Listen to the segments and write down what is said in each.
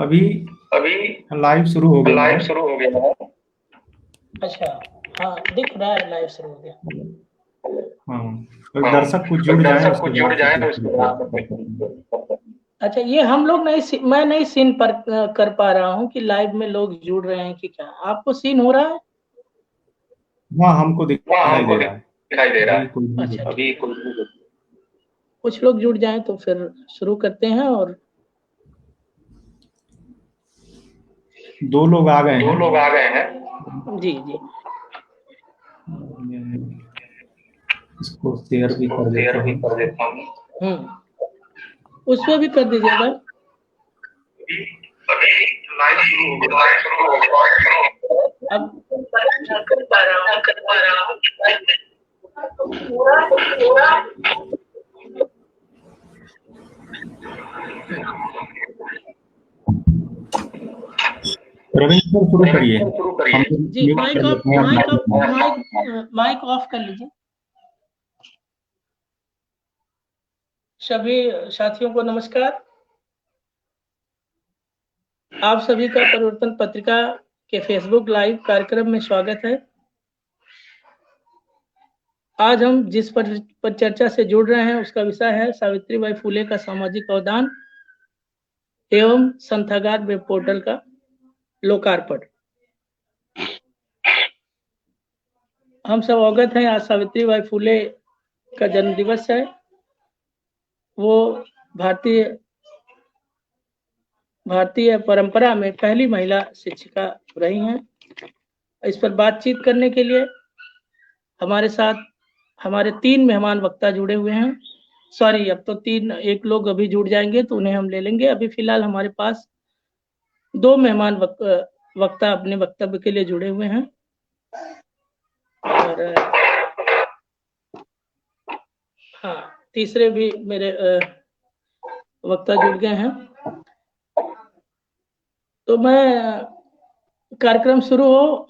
अभी अभी लाइव शुरू हो गया लाइव है। शुरू हो गया है। अच्छा, हाँ दिख रहा है लाइव शुरू हो गया। हाँ, तो हाँ, दर्शक कुछ तो जुड़ जाए दर्शक उसके कुछ जुड़ बाद जाए फिर उसके शुरू बाद कर सकते हैं। अच्छा, ये हम लोग मैं नहीं सीन पर कर पा रहा हूँ कि लाइव में लोग जुड़ रहे हैं कि क्या, आपको सीन हो रहा है? हाँ, हमको हाँ, दिखाई हमको दे रहा है। दिखाई दे रहा अभी है। कोई नहीं अच्छा, जुड़ा। अभी कुछ लोग जुड़ जाएं तो फिर शुरू करते हैं। और 2 लोग आ गए 2 हैं। लोग आ गए हैं। जी, जी। मैं इसको शेयर भी इसको कर देता शेयर भी हूँ। कर देता हूँ। उसपे भी कर दीजिएगा। अभी लाइव शुरू हो गया। अब रविंद्र सर शुरू करिए। शुरू करिए। हम जी, म्यूट कर लेते हैं अपना। माइक ऑफ कर लीजिए। सभी साथियों को नमस्कार। आप सभी का परिवर्तन पत्रिका के फेसबुक लाइव कार्यक्रम में स्वागत है। आज हम जिस पर चर्चा से जुड़ रहे हैं उसका विषय है सावित्रीबाई फुले का सामाजिक अवदान एवं संथागार वेब पोर्टल का लोकार्पण। हम सब अवगत हैं, आज सावित्रीबाई फुले का जन्म दिवस है। वो भारतीय परंपरा में पहली महिला शिक्षिका रही हैं। इस पर बातचीत करने के लिए हमारे साथ हमारे 3 मेहमान वक्ता जुड़े हुए हैं। सॉरी, अब तो 1 लोग अभी जुड़ जाएंगे तो उन्हें हम ले लेंगे। अभी फिलहाल हमारे पास 2 मेहमान वक्ता अपने वक्तव्य के लिए जुड़े हुए हैं। और हाँ, तीसरे भी मेरे वक्ता जुड़ गए हैं। तो मैं कार्यक्रम शुरू हो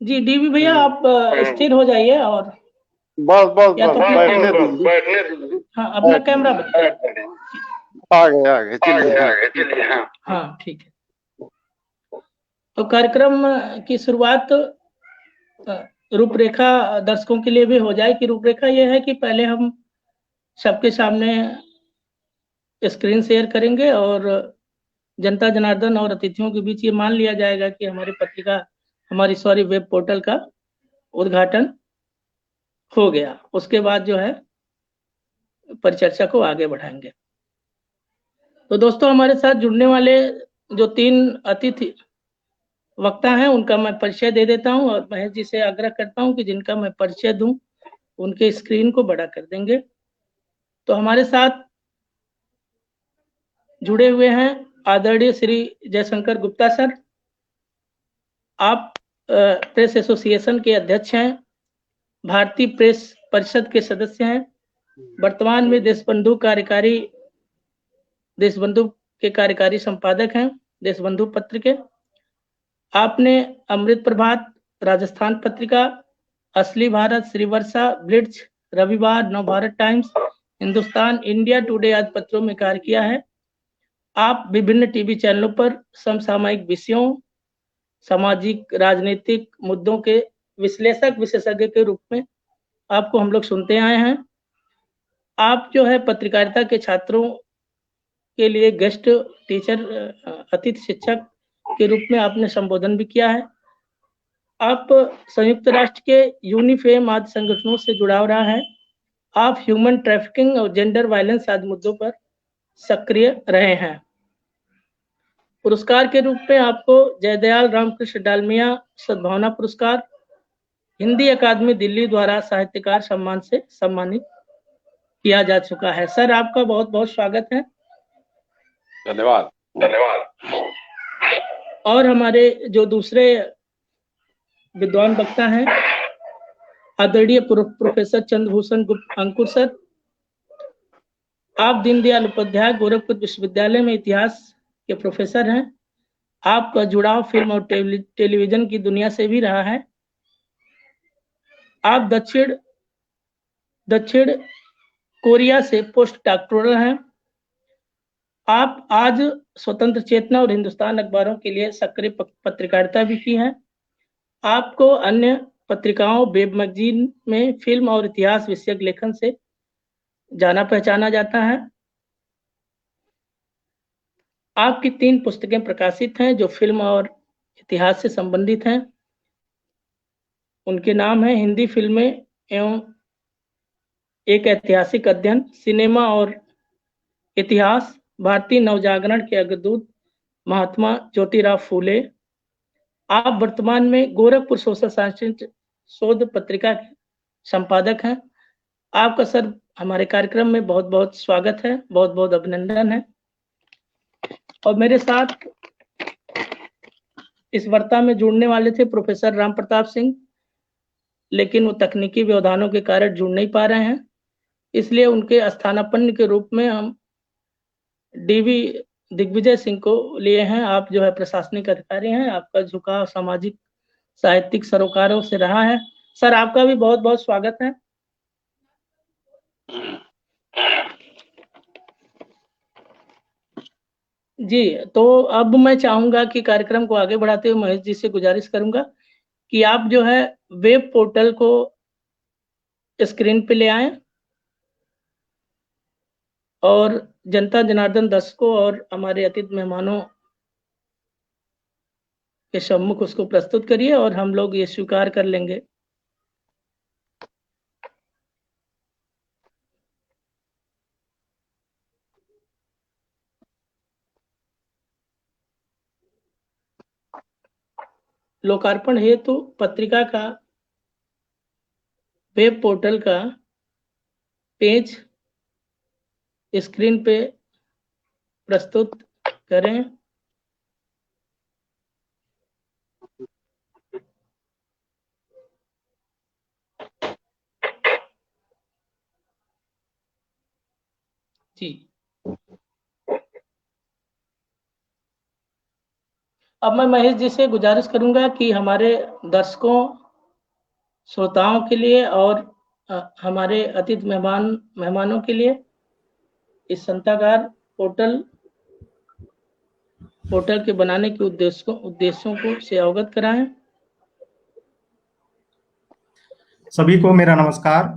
जी डीवी भैया, आप स्थिर हो जाइए और बस बैठने दीजिए। हाँ, अपना कैमरा आ गए चलिए। हाँ, ठीक है। तो कार्यक्रम की शुरुआत रूपरेखा दर्शकों के लिए भी हो जाए कि रूपरेखा यह है कि पहले हम सबके सामने स्क्रीन शेयर करेंगे और जनता जनार्दन और अतिथियों के बीच ये मान लिया जाएगा कि हमारी वेब पोर्टल का उद्घाटन हो गया। उसके बाद जो है परिचर्चा को आगे बढ़ाएंगे। तो दोस्तों, हमारे साथ जुड़ने वाले जो 3 अतिथि वक्ता हैं उनका मैं परिचय दे देता हूं और महेश जी से आग्रह करता हूं कि जिनका मैं परिचय दूं उनके स्क्रीन को बड़ा कर देंगे। तो हमारे साथ जुड़े हुए हैं आदरणीय श्री जयशंकर गुप्ता सर। आप प्रेस एसोसिएशन के अध्यक्ष हैं, भारतीय प्रेस परिषद के सदस्य हैं, वर्तमान में देशबंधु के कार्यकारी संपादक हैं देशबंधु पत्र के। आपने अमृत प्रभात, राजस्थान पत्रिका, असली भारत, श्रीवर्षा, ब्लिट्ज, रविवार, Navbharat times, Hindustan, India today आदि पत्रों में कार्य किया है। आप विभिन्न टीवी चैनलों पर समसामयिक विषयों, सामाजिक राजनीतिक मुद्दों के विशेषज्ञ के रूप में आपको हम लोग सुनते आए हैं। आप जो है पत्रकारिता के छात्रों के लिए गेस्ट टीचर, अतिथि शिक्षक के रूप में आपने संबोधन भी किया है। आप संयुक्त राष्ट्र के यूनिफेम आदि संगठनों से जुड़ाव रहा है। आप ह्यूमन ट्रैफिकिंग और जेंडर वायलेंस आदि मुद्दों पर सक्रिय रहे हैं। पुरस्कार के रूप में आपको जयदयाल रामकृष्ण डालमिया सद्भावना पुरस्कार, हिंदी अकादमी दिल्ली द्वारा साहित्यकार सम्मान से सम्मानित किया जा चुका है। सर, आपका बहुत बहुत स्वागत है। धन्यवाद। और हमारे जो दूसरे विद्वान वक्ता हैं आदरणीय प्रोफेसर चंद्रभूषण गुप्त अंकुर सर। आप दीनदयाल उपाध्याय गोरखपुर विश्वविद्यालय में इतिहास के प्रोफेसर हैं। आपका जुड़ाव फिल्म और टेलीविजन की दुनिया से भी रहा है। आप दक्षिण कोरिया से पोस्ट डॉक्टोरल हैं। आप आज स्वतंत्र चेतना और हिंदुस्तान अखबारों के लिए सक्रिय पत्रकारिता भी की है। आपको अन्य पत्रिकाओं, वेब मैगजीन में फिल्म और इतिहास विषयक लेखन से जाना पहचाना जाता है। आपकी 3 पुस्तकें प्रकाशित हैं जो फिल्म और इतिहास से संबंधित हैं। उनके नाम हैं हिंदी फिल्में एवं एक ऐतिहासिक अध्ययन, सिनेमा और इतिहास, भारतीय नवजागरण के अग्रदूत महात्मा ज्योतिराव फूले। आप वर्तमान में गोरखपुर सोशल साइंस शोध पत्रिका के संपादक हैं। आपका सर हमारे कार्यक्रम में बहुत बहुत स्वागत है, बहुत बहुत अभिनंदन है। और मेरे साथ इस वार्ता में जुड़ने वाले थे प्रोफेसर राम प्रताप सिंह, लेकिन वो तकनीकी व्यवधानों के कारण जुड़ नहीं पा रहे हैं, इसलिए उनके स्थानापन्न के रूप में हम डीवी दिग्विजय सिंह को लिए हैं। आप जो है प्रशासनिक अधिकारी हैं, आपका झुकाव सामाजिक साहित्यिक सरोकारों से रहा है। सर आपका भी बहुत बहुत स्वागत है। जी, तो अब मैं चाहूंगा कि कार्यक्रम को आगे बढ़ाते हुए महेश जी से गुजारिश करूंगा कि आप जो है वेब पोर्टल को स्क्रीन पे ले आएं और जनता जनार्दन दर्शकों और हमारे अतिथि मेहमानों के सम्मुख उसको प्रस्तुत करिए और हम लोग ये स्वीकार कर लेंगे। लोकार्पण हेतु पत्रिका का वेब पोर्टल का पेज स्क्रीन पे प्रस्तुत करें। जी, अब मैं महेश जी से गुजारिश करूंगा कि हमारे दर्शकों श्रोताओं के लिए और हमारे अतिथि मेहमानों के लिए इस संतागार पोर्टल के बनाने के उद्देश्यों को से अवगत कराएं। सभी को मेरा नमस्कार।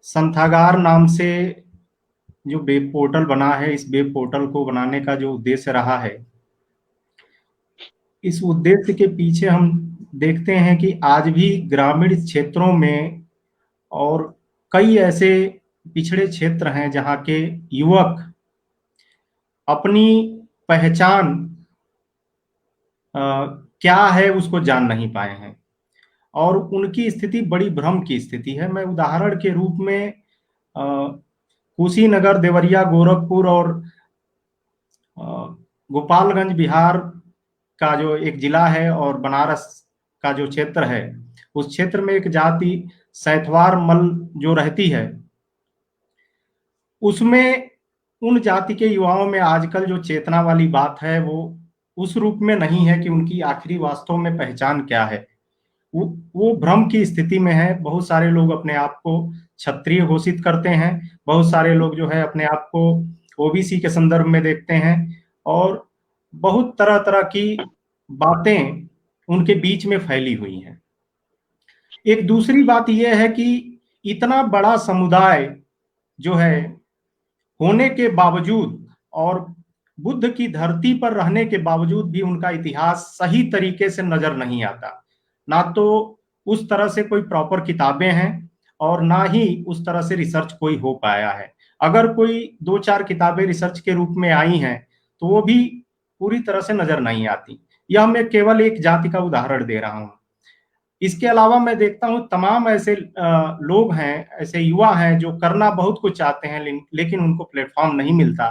संथागार नाम से जो वेब पोर्टल बना है, इस वेब पोर्टल को बनाने का जो उद्देश्य रहा है, इस उद्देश्य के पीछे हम देखते हैं कि आज भी ग्रामीण क्षेत्रों में और कई ऐसे पिछड़े क्षेत्र हैं जहां के युवक अपनी पहचान क्या है उसको जान नहीं पाए हैं और उनकी स्थिति बड़ी भ्रम की स्थिति है। मैं उदाहरण के रूप में कुशीनगर, देवरिया, गोरखपुर और गोपालगंज बिहार का जो एक जिला है और बनारस का जो क्षेत्र है, उस क्षेत्र में एक जाति सैथवार मल जो रहती है, उसमें उन जाति के युवाओं में आजकल जो चेतना वाली बात है वो उस रूप में नहीं है कि उनकी आखिरी वास्तव में पहचान क्या है। वो भ्रम की स्थिति में है। बहुत सारे लोग अपने आप को क्षत्रिय घोषित करते हैं, बहुत सारे लोग जो है अपने आप को ओबीसी के संदर्भ में देखते हैं और बहुत तरह तरह की बातें उनके बीच में फैली हुई हैं। एक दूसरी बात यह है कि इतना बड़ा समुदाय जो है होने के बावजूद और बुद्ध की धरती पर रहने के बावजूद भी उनका इतिहास सही तरीके से नजर नहीं आता। ना तो उस तरह से कोई प्रॉपर किताबें हैं और ना ही उस तरह से रिसर्च कोई हो पाया है। अगर कोई 2-4 किताबें रिसर्च के रूप में आई हैं तो वो भी पूरी तरह से नजर नहीं आती। यह मैं केवल एक जाति का उदाहरण दे रहा हूं। इसके अलावा मैं देखता हूं तमाम ऐसे लोग हैं, ऐसे युवा हैं जो करना बहुत कुछ चाहते हैं लेकिन उनको प्लेटफॉर्म नहीं मिलता।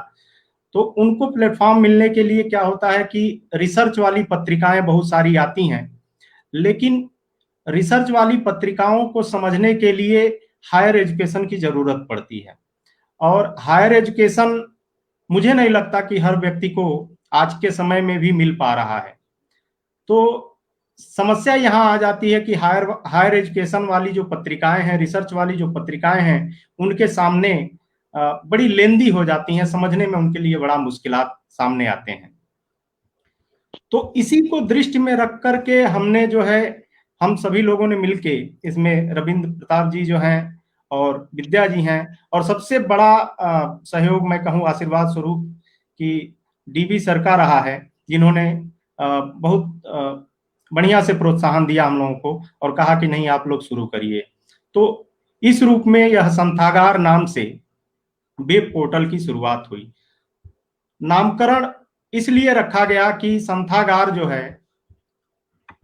तो उनको प्लेटफॉर्म मिलने के लिए क्या होता है कि रिसर्च वाली पत्रिकाएं बहुत सारी आती हैं, लेकिन रिसर्च वाली पत्रिकाओं को समझने के लिए हायर एजुकेशन की जरूरत पड़ती है और हायर एजुकेशन मुझे नहीं लगता कि हर व्यक्ति को आज के समय में भी मिल पा रहा है। तो समस्या यहाँ आ जाती है कि हायर एजुकेशन वाली जो पत्रिकाएं हैं, रिसर्च वाली जो पत्रिकाएं हैं, उनके सामने बड़ी लेंदी हो जाती हैं, समझने में उनके लिए बड़ा मुश्किलात सामने आते हैं। तो इसी को दृष्टि में रख करके हमने जो है, हम सभी लोगों ने मिलके, इसमें रविंद्र प्रताप जी जो हैं और विद्या जी हैं, और सबसे बड़ा सहयोग मैं कहूँ आशीर्वाद स्वरूप कि डीबी सर का रहा है, जिन्होंने बहुत बढ़िया से प्रोत्साहन दिया हम लोगों को और कहा कि नहीं आप लोग शुरू करिए। तो इस रूप में यह संथागार नाम से वेब पोर्टल की शुरुआत हुई। नामकरण इसलिए रखा गया कि संथागार जो है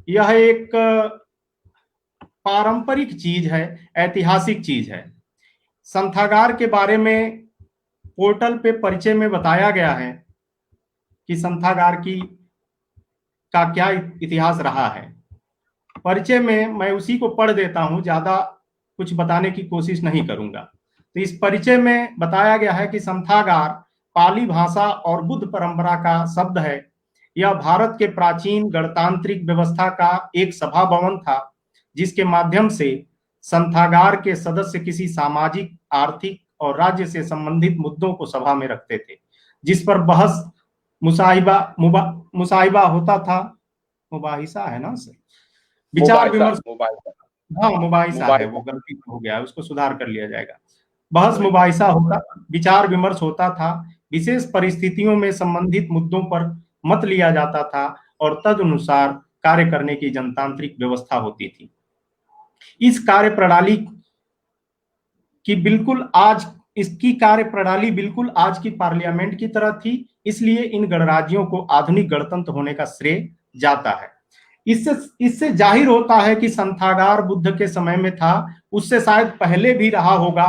यह एक पारंपरिक चीज है, ऐतिहासिक चीज है। संथागार के बारे में पोर्टल पे परिचय में बताया गया है कि संथागार का क्या इतिहास रहा है। परिचय में मैं उसी को पढ़ देता हूं, ज्यादा कुछ बताने की कोशिश नहीं करूंगा। तो इस परिचय में बताया गया है कि संथागार पाली भाषा और बुद्ध परंपरा का शब्द है। यह भारत के प्राचीन गणतांत्रिक व्यवस्था का एक सभा भवन था, जिसके माध्यम से संथागार के सदस्य किसी सामाजिक, आर्थिक और राज्य से संबंधित मुद्दों को सभा में रखते थे, जिस पर बहस मुसाहिबा होता था। मुबाहिसा है ना सर? विचार विमर्श, हाँ मुबाहिसा है, वो गलती हो गया है, उसको सुधार कर लिया जाएगा। बहस मुबाहिसा होता, विचार विमर्श होता था, विशेष परिस्थितियों में संबंधित मुद्दों पर मत लिया जाता था और तदनुसार कार्य करने की जनतांत्रिक व्यवस्था होती थी। इस कार्य प्रणाली की इसकी कार्य प्रणाली बिल्कुल आज की पार्लियामेंट की तरह थी, इसलिए इन गणराज्यों को आधुनिक गणतंत्र होने का श्रेय जाता है। इससे जाहिर होता है कि संथागार बुद्ध के समय में था, उससे शायद पहले भी रहा होगा,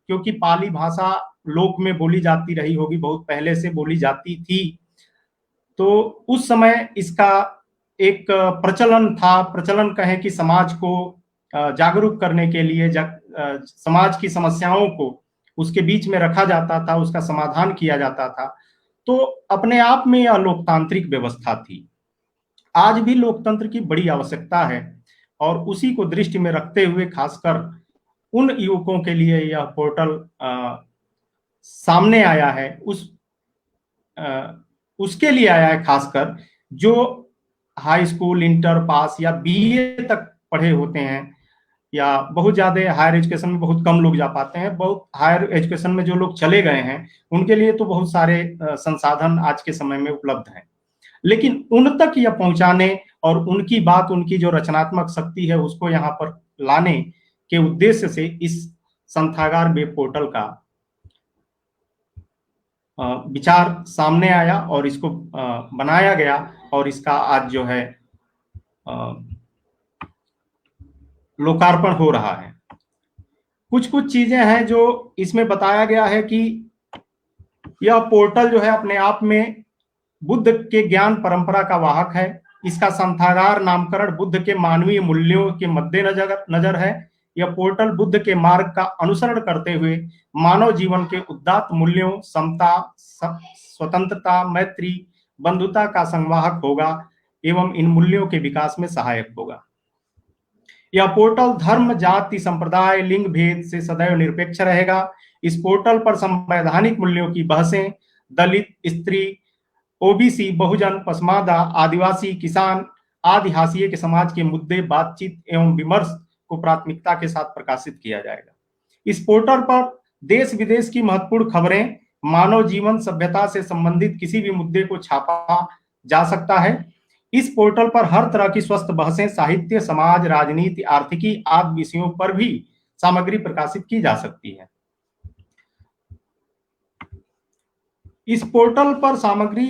क्योंकि पाली भाषा लोक में बोली जाती रही होगी, बहुत पहले से बोली जाती थी। तो उस समय इसका एक प्रचलन कहें कि समाज को जागरूक करने के लिए, समाज की समस्याओं को उसके बीच में रखा जाता था, उसका समाधान किया जाता था। तो अपने आप में यह लोकतांत्रिक व्यवस्था थी। आज भी लोकतंत्र की बड़ी आवश्यकता है और उसी को दृष्टि में रखते हुए खासकर उन युवकों के लिए यह पोर्टल सामने आया है। उसके लिए आया है खासकर जो हाई स्कूल, इंटर पास या बीए तक पढ़े होते हैं, या बहुत ज्यादा हायर एजुकेशन में बहुत कम लोग जा पाते हैं। बहुत हायर एजुकेशन में जो लोग चले गए हैं उनके लिए तो बहुत सारे संसाधन आज के समय में उपलब्ध हैं, लेकिन उन तक यह पहुंचाने और उनकी बात, उनकी जो रचनात्मक शक्ति है उसको यहाँ पर लाने के उद्देश्य से इस संथागार वेब पोर्टल का विचार सामने आया और इसको बनाया गया और इसका आज जो है लोकार्पण हो रहा है। कुछ चीजें हैं जो इसमें बताया गया है कि यह पोर्टल जो है अपने आप में बुद्ध के ज्ञान परंपरा का वाहक है। इसका संथागार नामकरण बुद्ध के मानवीय मूल्यों के मद्देनजर है। यह पोर्टल बुद्ध के मार्ग का अनुसरण करते हुए मानव जीवन के उदात्त मूल्यों, समता, स्वतंत्रता, मैत्री, बंधुता का संवाहक होगा एवं इन मूल्यों के विकास में सहायक होगा। यह पोर्टल धर्म, जाति, संप्रदाय, लिंग भेद से सदैव निरपेक्ष रहेगा। इस पोर्टल पर संवैधानिक मूल्यों की बहसें, दलित, स्त्री, ओबीसी, बहुजन, पसमादा, आदिवासी, किसान आदि हाशिए के समाज के मुद्दे, बातचीत एवं विमर्श को प्राथमिकता के साथ प्रकाशित किया जाएगा। इस पोर्टल पर देश विदेश की महत्वपूर्ण खबरें, मानव जीवन, सभ्यता से संबंधित किसी भी मुद्दे को छापा जा सकता है। इस पोर्टल पर हर तरह की स्वस्थ बहसें, साहित्य, समाज, राजनीति, आर्थिकी आदि विषयों पर भी सामग्री प्रकाशित की जा सकती है। इस पोर्टल पर सामग्री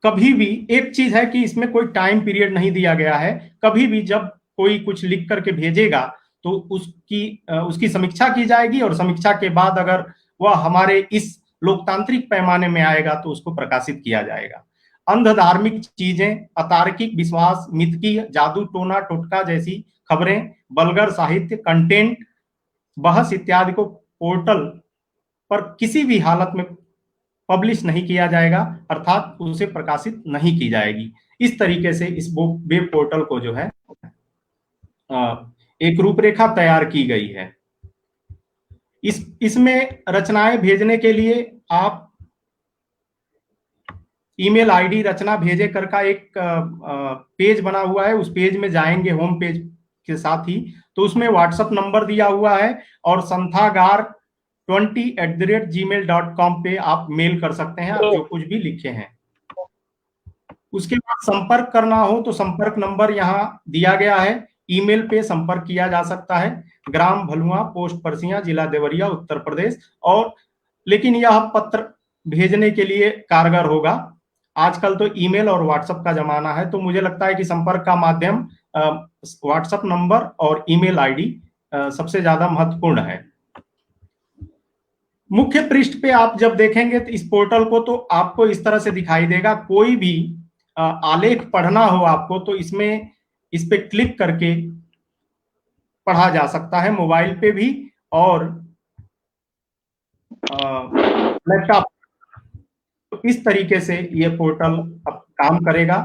कभी भी, एक चीज है कि इसमें कोई टाइम पीरियड नहीं दिया गया है। कभी भी जब कोई कुछ लिख करके भेजेगा तो उसकी समीक्षा की जाएगी और समीक्षा के बाद अगर वह हमारे इस लोकतांत्रिक पैमाने में आएगा तो उसको प्रकाशित किया जाएगा। अंध धार्मिक चीजें, अतार्किक विश्वास, मिथकीय, जादू टोना टोटका जैसी खबरें, वल्गर साहित्य, कंटेंट, बहस इत्यादि को पोर्टल पर किसी भी हालत में पब्लिश नहीं किया जाएगा, अर्थात उसे प्रकाशित नहीं की जाएगी। इस तरीके से इस वेब पोर्टल को जो है एक रूपरेखा तैयार की गई है। इसमें रचनाएं भेजने के लिए आप ईमेल आईडी रचना भेजे कर का एक पेज बना हुआ है, उस पेज में जाएंगे होम पेज के साथ ही, तो उसमें व्हाट्सएप नंबर दिया हुआ है और संथागार20@gmail.com पे आप मेल कर सकते हैं, आप जो कुछ भी लिखे हैं। उसके बाद संपर्क करना हो तो संपर्क नंबर यहाँ दिया गया है, ईमेल पे संपर्क किया जा सकता है, ग्राम भलुआ, पोस्ट परसिया, जिला देवरिया, उत्तर प्रदेश। और लेकिन यह पत्र भेजने के लिए कारगर होगा। आजकल तो ईमेल और व्हाट्सएप का जमाना है, तो मुझे लगता है कि संपर्क का माध्यम व्हाट्सएप नंबर और ईमेल आईडी सबसे ज्यादा महत्वपूर्ण है। मुख्य पृष्ठ पे आप जब देखेंगे तो इस पोर्टल को, तो आपको इस तरह से दिखाई देगा। कोई भी आलेख पढ़ना हो आपको तो इसमें इस पे क्लिक करके पढ़ा जा सकता है, मोबाइल पे भी और लैपटॉप। तो इस तरीके से ये पोर्टल अब काम करेगा।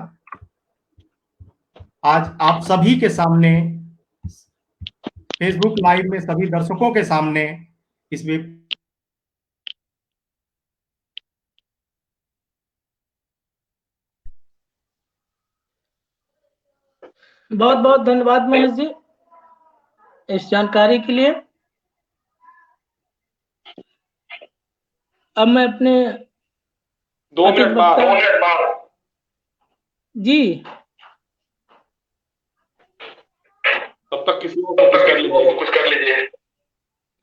आज आप सभी के सामने फेसबुक लाइव में सभी दर्शकों के सामने इस वेब बहुत बहुत धन्यवाद महेश जी इस जानकारी के लिए। अब मैं अपने 2 मिनट बाद जी, तब तक किसी को कुछ कर लीजिए।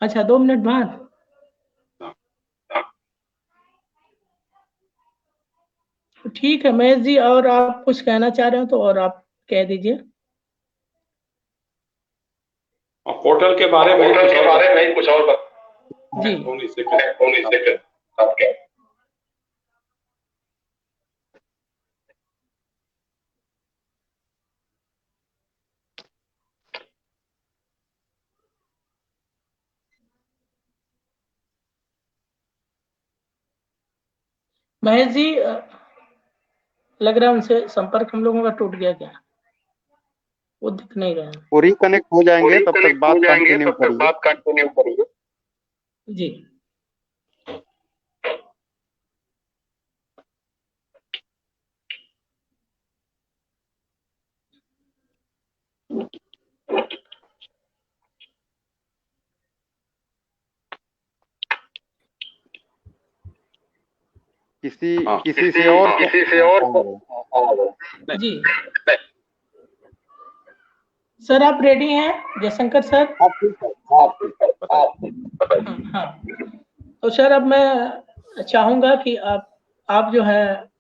अच्छा 2 मिनट बाद। ठीक है महेश जी, और आप कुछ कहना चाह रहे हो तो और आप कह दीजिए। और पोर्टल के बारे में कुछ और जी आप क्या महेश जी, लग रहा है उनसे संपर्क हम लोगों का टूट गया क्या? वो दिख नहीं रहा है। वो रिकनेक्ट हो जाएंगे, तब तक बात कंटिन्यू करिए। जी किसी से और जी सर, आप रेडी हैं जयशंकर सर? हाँ, तो सर अब मैं चाहूंगा कि आप जो है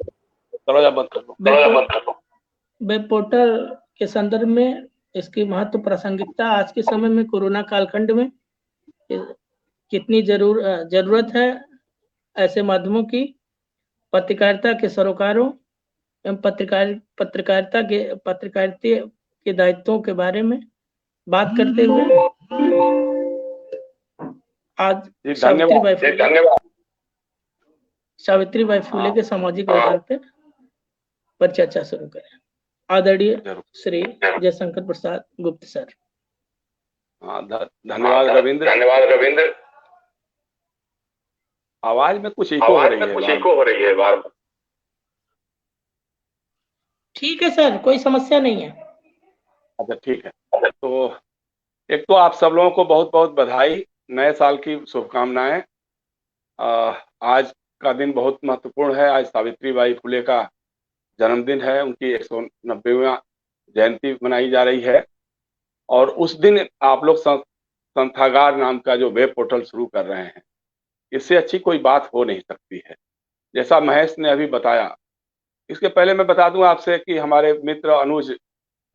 वेब पोर्टल के संदर्भ में इसकी महत्व प्रासंगिकता, आज के समय में कोरोना कालखंड में कितनी जरूरत है ऐसे माध्यमों की, पत्रकारिता के सरोकारों एवं पत्रकारिता के दायित्वों के साथ बात करते हुए आज सावित्रीबाई फुले के सामाजिक योगदान पर चर्चा शुरू करें। आदरणीय श्री जयशंकर प्रसाद गुप्त सर। धन्यवाद रविंद्र। आवाज में कुछ इको हो रही है बार। ठीक है सर, कोई समस्या नहीं है। अच्छा ठीक है। तो एक तो आप सब लोगों को बहुत बहुत बधाई, नए साल की शुभकामनाएं। आज का दिन बहुत महत्वपूर्ण है। आज सावित्रीबाई फुले का जन्मदिन है, उनकी 190वीं जयंती मनाई जा रही है। और उस दिन आप लोग संथागार नाम का जो वेब पोर्टल शुरू कर रहे हैं, इससे अच्छी कोई बात हो नहीं सकती है। जैसा महेश ने अभी बताया, इसके पहले मैं बता दूं आपसे कि हमारे मित्र अनुज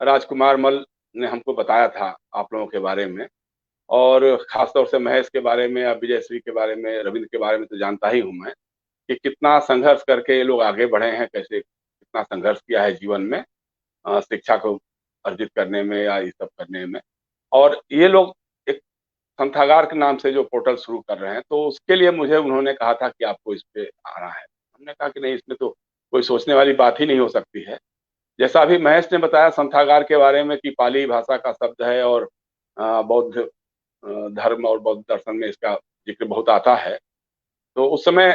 राजकुमार मल ने हमको बताया था आप लोगों के बारे में, और खासतौर से महेश के बारे में, विजयश्री के बारे में, रविंद्र के बारे में तो जानता ही हूं मैं कि कितना संघर्ष करके ये लोग आगे बढ़े हैं, कैसे कितना संघर्ष किया है जीवन में, शिक्षा को अर्जित करने में या ये सब करने में। और ये लोग एक संथागार के नाम से जो पोर्टल शुरू कर रहे हैं, तो उसके लिए मुझे उन्होंने कहा था कि आपको इस पे आना है। हमने कहा कि नहीं, इसमें तो कोई सोचने वाली बात ही नहीं हो सकती है। जैसा अभी महेश ने बताया संथागार के बारे में कि पाली भाषा का शब्द है और बौद्ध धर्म और बौद्ध दर्शन में इसका जिक्र बहुत आता है। तो उस समय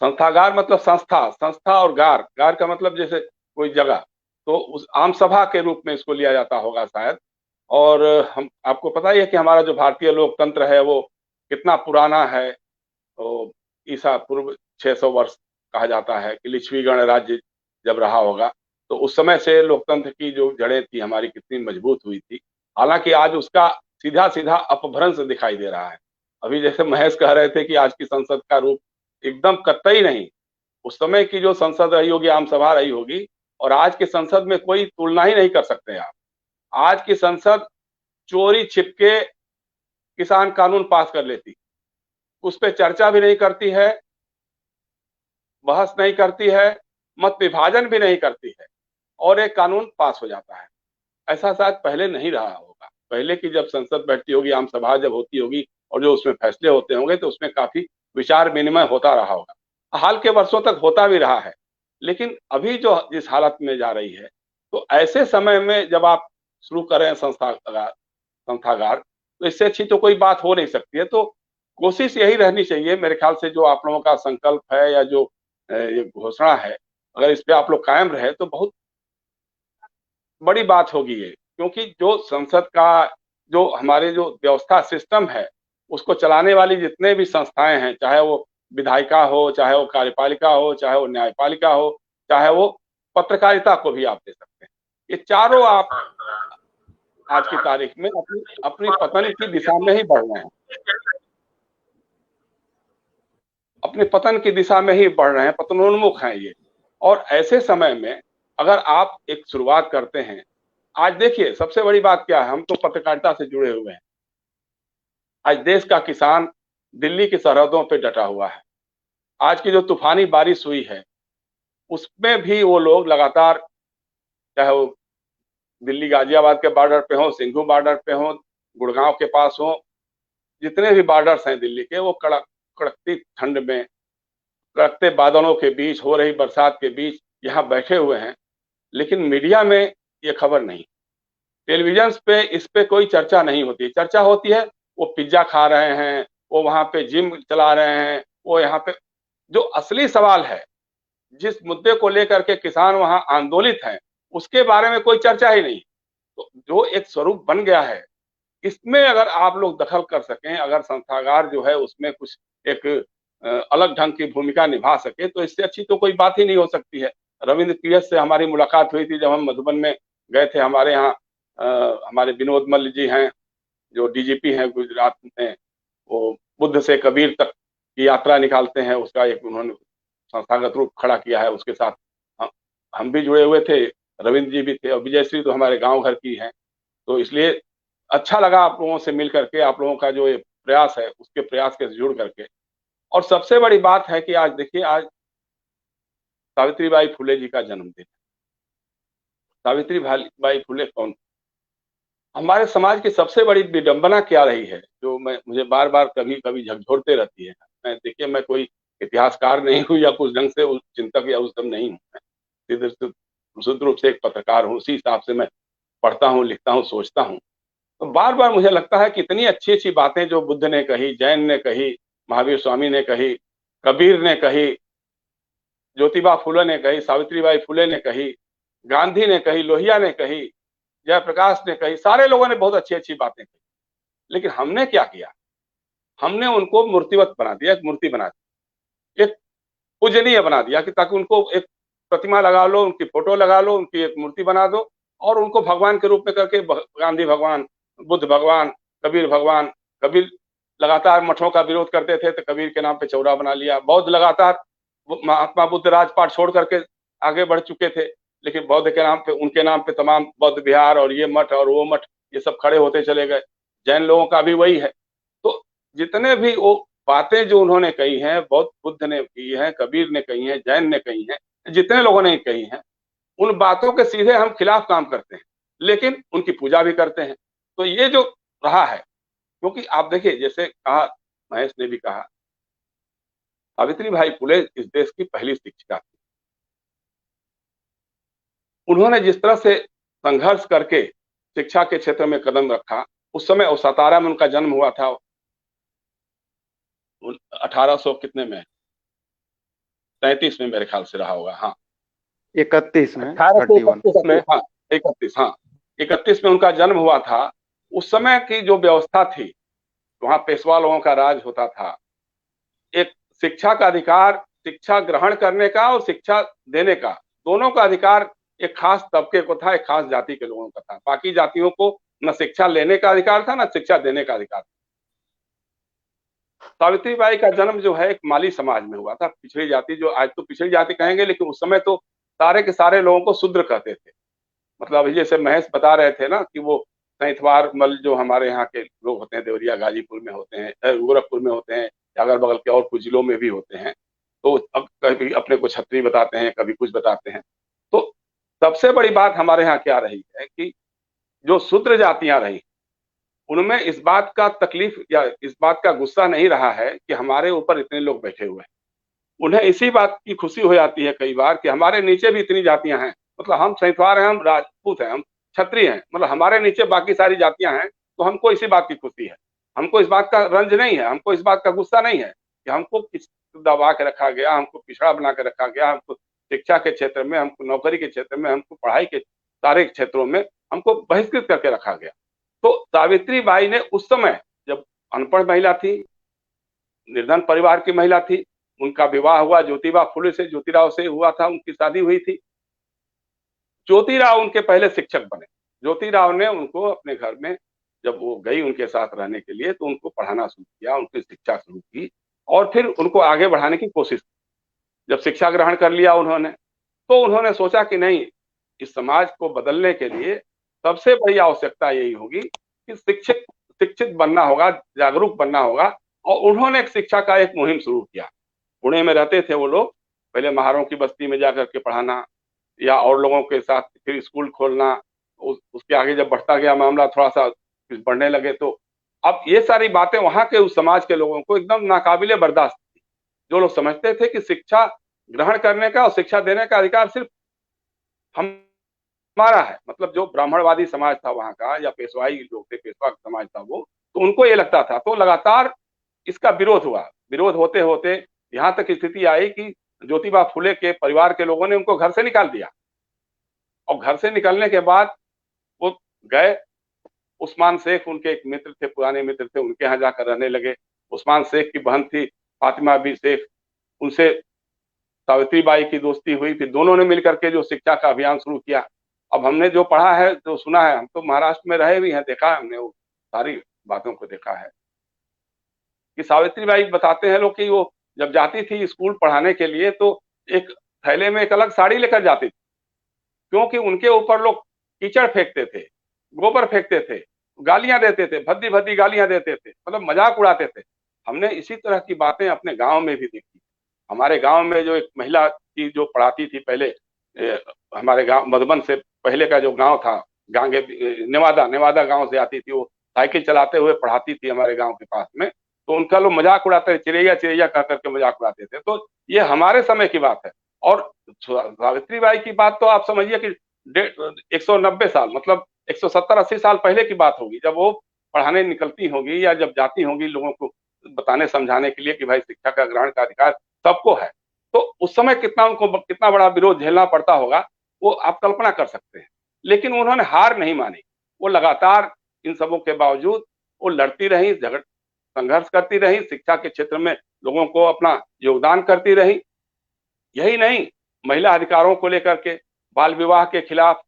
संस्थागार मतलब संस्था, संस्था और गार, गार का मतलब जैसे कोई जगह, तो उस आम सभा के रूप में इसको लिया जाता होगा शायद। और हम आपको पता ही है कि हमारा जो भारतीय लोकतंत्र है वो कितना पुराना है। तो ईसा पूर्व 600 वर्ष कहा जाता है कि लिच्छवी गणराज्य जब रहा होगा, तो उस समय से लोकतंत्र की जो जड़ें थी हमारी कितनी मजबूत हुई थी। हालांकि आज उसका सीधा सीधा अपभ्रंश दिखाई दे रहा है। अभी जैसे महेश कह रहे थे कि आज की संसद का रूप एकदम कतई नहीं, उस समय की जो संसद रही होगी, आम सभा रही होगी, और आज की संसद में कोई तुलना ही नहीं कर सकते आप। आज की संसद चोरी छिपके किसान कानून पास कर लेती, उस पर चर्चा भी नहीं करती है, बहस नहीं करती है, मत विभाजन भी नहीं करती है, और एक कानून पास हो जाता है। ऐसा शायद पहले नहीं रहा होगा। पहले की जब संसद बैठती होगी, आम सभा जब होती होगी और जो उसमें फैसले होते होंगे, तो उसमें काफी विचार विनिमय होता रहा होगा। हाल के वर्षों तक होता भी रहा है, लेकिन अभी जो जिस हालत में जा रही है, तो ऐसे समय में जब आप शुरू करें संस्थागार, तो इससे अच्छी तो कोई बात हो नहीं सकती है। तो कोशिश यही रहनी चाहिए मेरे ख्याल से, जो आप लोगों का संकल्प है या जो ये घोषणा है, अगर इस पे आप लोग कायम रहे तो बहुत बड़ी बात होगी ये। क्योंकि जो संसद का जो हमारे जो व्यवस्था सिस्टम है, उसको चलाने वाली जितने भी संस्थाएं हैं, चाहे वो विधायिका हो, चाहे वो कार्यपालिका हो, चाहे वो न्यायपालिका हो, चाहे वो पत्रकारिता को भी आप दे सकते हैं, ये चारों आप आज की तारीख में अपनी अपनी पतन की दिशा में ही बढ़ रहे हैं, अपने पतन की दिशा में ही बढ़ रहे हैं, पतनोन्मुख हैं ये। और ऐसे समय में अगर आप एक शुरुआत करते हैं, आज देखिए सबसे बड़ी बात क्या है, हम तो पत्रकारिता से जुड़े हुए हैं। आज देश का किसान दिल्ली की सरहदों पे डटा हुआ है। आज की जो तूफानी बारिश हुई है, उसमें भी वो लोग लगातार, चाहे वो दिल्ली गाजियाबाद के बॉर्डर पे हो, सिंघू बॉर्डर पे हो, गुड़गांव के पास हो, जितने भी बॉर्डर्स हैं दिल्ली के, वो कड़कती ठंड में, कड़कते बादलों के बीच, हो रही बरसात के बीच यहाँ बैठे हुए हैं। लेकिन मीडिया में ये खबर नहीं, टेलीविजन पे इस पे कोई चर्चा नहीं होती। चर्चा होती है वो पिज्जा खा रहे हैं, वो वहां पे जिम चला रहे हैं, वो यहाँ पे जो असली सवाल है, जिस मुद्दे को लेकर के किसान वहां आंदोलित हैं, उसके बारे में कोई चर्चा ही नहीं। तो जो एक स्वरूप बन गया है, इसमें अगर आप लोग दखल कर सकें, अगर संस्थागार जो है उसमें कुछ एक अलग ढंग की भूमिका निभा सके, तो इससे अच्छी तो कोई बात ही नहीं हो सकती है। रविंद्र पीएस से हमारी मुलाकात हुई थी जब हम मधुबन में गए थे। हमारे यहाँ हमारे विनोद मल्ल जी हैं, जो डीजीपी हैं गुजरात में, वो बुद्ध से कबीर तक की यात्रा निकालते हैं, उसका एक उन्होंने संस्थागत रूप खड़ा किया है। उसके साथ हम भी जुड़े हुए थे, रविंद्र जी भी थे, और विजयश्री तो हमारे गांव घर की हैं। तो इसलिए अच्छा लगा आप लोगों से मिल करके, आप लोगों का जो ये प्रयास है उसके प्रयास के जुड़ करके। और सबसे बड़ी बात है कि आज देखिए, आज सावित्रीबाई फुले जी का जन्मदिन। सावित्रीबाई फुले कौन? हमारे समाज की सबसे बड़ी विडंबना क्या रही है, जो मुझे बार बार कभी कभी झकझोरते रहती है। मैं देखिए, मैं कोई इतिहासकार नहीं हूँ या कुछ ढंग से उस चिंतक या उस दम नहीं हूँ। मैं शुद्ध रूप से एक पत्रकार हूँ, उसी हिसाब से मैं पढ़ता हूँ, लिखता हूँ, सोचता हूँ। तो बार बार मुझे लगता है कि इतनी अच्छी अच्छी बातें जो बुद्ध ने कही, जैन ने कही, महावीर स्वामी ने कही, कबीर ने कही, ज्योतिबा फुले ने कही, सावित्रीबाई फुले ने कही, गांधी ने कही, लोहिया ने कही, जयप्रकाश ने कही, सारे लोगों ने बहुत अच्छी अच्छी बातें कही। लेकिन हमने क्या किया? हमने उनको मूर्तिवत बना दिया, एक मूर्ति बना दी, एक पूजनीय बना दिया, कि ताकि उनको एक प्रतिमा लगा लो, उनकी फोटो लगा लो, उनकी एक मूर्ति बना दो, और उनको भगवान के रूप में करके गांधी भगवान, बुद्ध भगवान, कबीर भगवान। कबीर लगातार मठों का विरोध करते थे, तो कबीर के नाम पे चौरा बना लिया। बौद्ध लगातार महात्मा बुद्ध राजपाट छोड़ करके आगे बढ़ चुके थे, लेकिन बौद्ध के नाम पे, उनके नाम पे तमाम बौद्ध विहार और ये मठ और वो मठ, ये सब खड़े होते चले गए। जैन लोगों का भी वही है। तो जितने भी वो बातें जो उन्होंने कही हैं, बौद्ध बुद्ध ने की है, कबीर ने कही है, जैन ने कही है, जितने लोगों ने कही हैं, उन बातों के सीधे हम खिलाफ काम करते हैं, लेकिन उनकी पूजा भी करते हैं। तो ये जो रहा है, क्योंकि आप देखिए, जैसे कहा, महेश ने भी कहा, सावित्री बाई फुले इस देश की पहली शिक्षिका थी। उन्होंने जिस तरह से संघर्ष करके शिक्षा के क्षेत्र में कदम रखा, उस समय वो 17 में उनका जन्म हुआ था, 1800 कितने में, 33 में मेरे ख्याल से रहा होगा, हाँ 31 में, 1831 में, हाँ 31, हाँ 31 में उनका जन्म हुआ था। उस समय की जो व्यवस्था थी, वहां पेशवा लोगों का राज होता था। एक शिक्षा का अधिकार, शिक्षा ग्रहण करने का और शिक्षा देने का, दोनों का अधिकार एक खास तबके को था, एक खास जाति के लोगों का था। बाकी जातियों को न शिक्षा लेने का अधिकार था, न शिक्षा देने का अधिकार था। सावित्रीबाई का जन्म जो है एक माली समाज में हुआ था, पिछड़ी जाति, जो आज तो पिछड़ी जाति कहेंगे, लेकिन उस समय तो सारे के सारे लोगों को शूद्र कहते थे। मतलब जैसे महेश बता रहे थे ना कि वो सैंतवार मल जो हमारे यहाँ के लोग होते हैं, देवरिया गाजीपुर में होते हैं, गोरखपुर में होते हैं, अगल बगल के और कुछ जिलों में भी होते हैं, तो अब कभी अपने को छत्री बताते हैं, कभी कुछ बताते हैं। तो सबसे बड़ी बात हमारे यहाँ क्या रही है कि जो शूद्र जातियां रही, उनमें इस बात का तकलीफ या इस बात का गुस्सा नहीं रहा है कि हमारे ऊपर इतने लोग बैठे हुए हैं। उन्हें इसी बात की खुशी हो जाती है कई बार कि हमारे नीचे भी इतनी जातियां हैं, मतलब हम सैंतवार हैं, हम राजपूत हैं, हम क्षत्रिय हैं, मतलब हमारे नीचे बाकी सारी जातियां हैं, तो हमको इसी बात की खुशी है। हमको इस बात का रंज नहीं है, हमको इस बात का गुस्सा नहीं है कि हमको किस दबा के रखा गया, हमको पिछड़ा बना के रखा गया, हमको शिक्षा के क्षेत्र में, हमको नौकरी के क्षेत्र में, हमको पढ़ाई के सारे क्षेत्रों में हमको बहिष्कृत करके रखा गया। तो सावित्रीबाई ने उस समय, जब अनपढ़ महिला थी, निर्धन परिवार की महिला थी, उनका विवाह हुआ ज्योतिबा फुले से, ज्योतिराव से हुआ था, उनकी शादी हुई थी। ज्योतिराव उनके पहले शिक्षक बने। ज्योतिराव ने उनको अपने घर में, जब वो गई उनके साथ रहने के लिए, तो उनको पढ़ाना शुरू किया, उनकी शिक्षा शुरू की और फिर उनको आगे बढ़ाने की कोशिश की। जब शिक्षा ग्रहण कर लिया उन्होंने, तो उन्होंने सोचा कि नहीं, इस समाज को बदलने के लिए सबसे बड़ी आवश्यकता यही होगी कि शिक्षित बनना होगा, जागरूक बनना होगा। और उन्होंने एक शिक्षा का एक मुहिम शुरू किया। पुणे में रहते थे वो लोग, पहले महारों की बस्ती में जाकर के पढ़ाना या और लोगों के साथ फिर स्कूल खोलना। उसके आगे जब बढ़ता गया मामला, थोड़ा सा बढ़ने लगे, तो अब ये सारी बातें वहां के उस समाज के लोगों को एकदम नाकाबिले बर्दाश्त थी। जो लोग समझते थे कि शिक्षा ग्रहण करने का और शिक्षा देने का अधिकार सिर्फ हमारा है, मतलब जो ब्राह्मणवादी समाज था वहां का, या पेशवाई लोग थे, पेशवा समाज था वो, तो उनको ये लगता था। तो लगातार इसका विरोध हुआ। विरोध होते होते यहाँ तक स्थिति आई कि ज्योतिबा फुले के परिवार के लोगों ने उनको घर से निकाल दिया। और घर से निकलने के बाद वो गए, उस्मान शेख उनके एक मित्र थे, पुराने मित्र थे, उनके यहाँ जाकर रहने लगे। उस्मान शेख की बहन थी फातिमा बी शेख, उनसे सावित्रीबाई की दोस्ती हुई। फिर दोनों ने मिलकर के जो शिक्षा का अभियान शुरू किया। अब हमने जो पढ़ा है, जो सुना है, हम तो महाराष्ट्र में रहे भी हैं, देखा है हमने, वो सारी बातों को देखा है कि सावित्रीबाई बताते हैं लोग कि वो जब जाती थी स्कूल पढ़ाने के लिए, तो एक थैले में एक अलग साड़ी लेकर जाती थी, क्योंकि उनके ऊपर लोग कीचड़ फेंकते थे, गोबर फेंकते थे, गालियां देते थे, भद्दी भद्दी गालियां देते थे, मतलब मजाक उड़ाते थे। हमने इसी तरह की बातें अपने गांव में भी देखी। हमारे गांव में जो एक महिला की जो पढ़ाती थी पहले, हमारे गांव मधुबन से पहले का जो गांव था, गांगे नेवादा गांव से आती थी, वो साइकिल चलाते हुए पढ़ाती थी हमारे गांव के पास में। तो उनका लोग मजाक उड़ाते थे, चिड़ैया चिड़ैया कह करके मजाक उड़ाते थे। तो ये हमारे समय की बात है। और सावित्रीबाई की बात तो आप समझिए कि 190 साल, मतलब 170-80 साल पहले की बात होगी, जब वो पढ़ाने निकलती होगी या जब जाती होंगी लोगों को बताने समझाने के लिए कि भाई शिक्षा का ग्रहण का अधिकार सबको है। तो उस समय उनको कितना बड़ा विरोध झेलना पड़ता होगा, वो आप कल्पना कर सकते हैं। लेकिन उन्होंने हार नहीं मानी। वो लगातार इन सबों के बावजूद वो लड़ती रही, संघर्ष करती रही, शिक्षा के क्षेत्र में लोगों को अपना योगदान करती रही। यही नहीं, महिला अधिकारों को लेकर के, बाल विवाह के खिलाफ,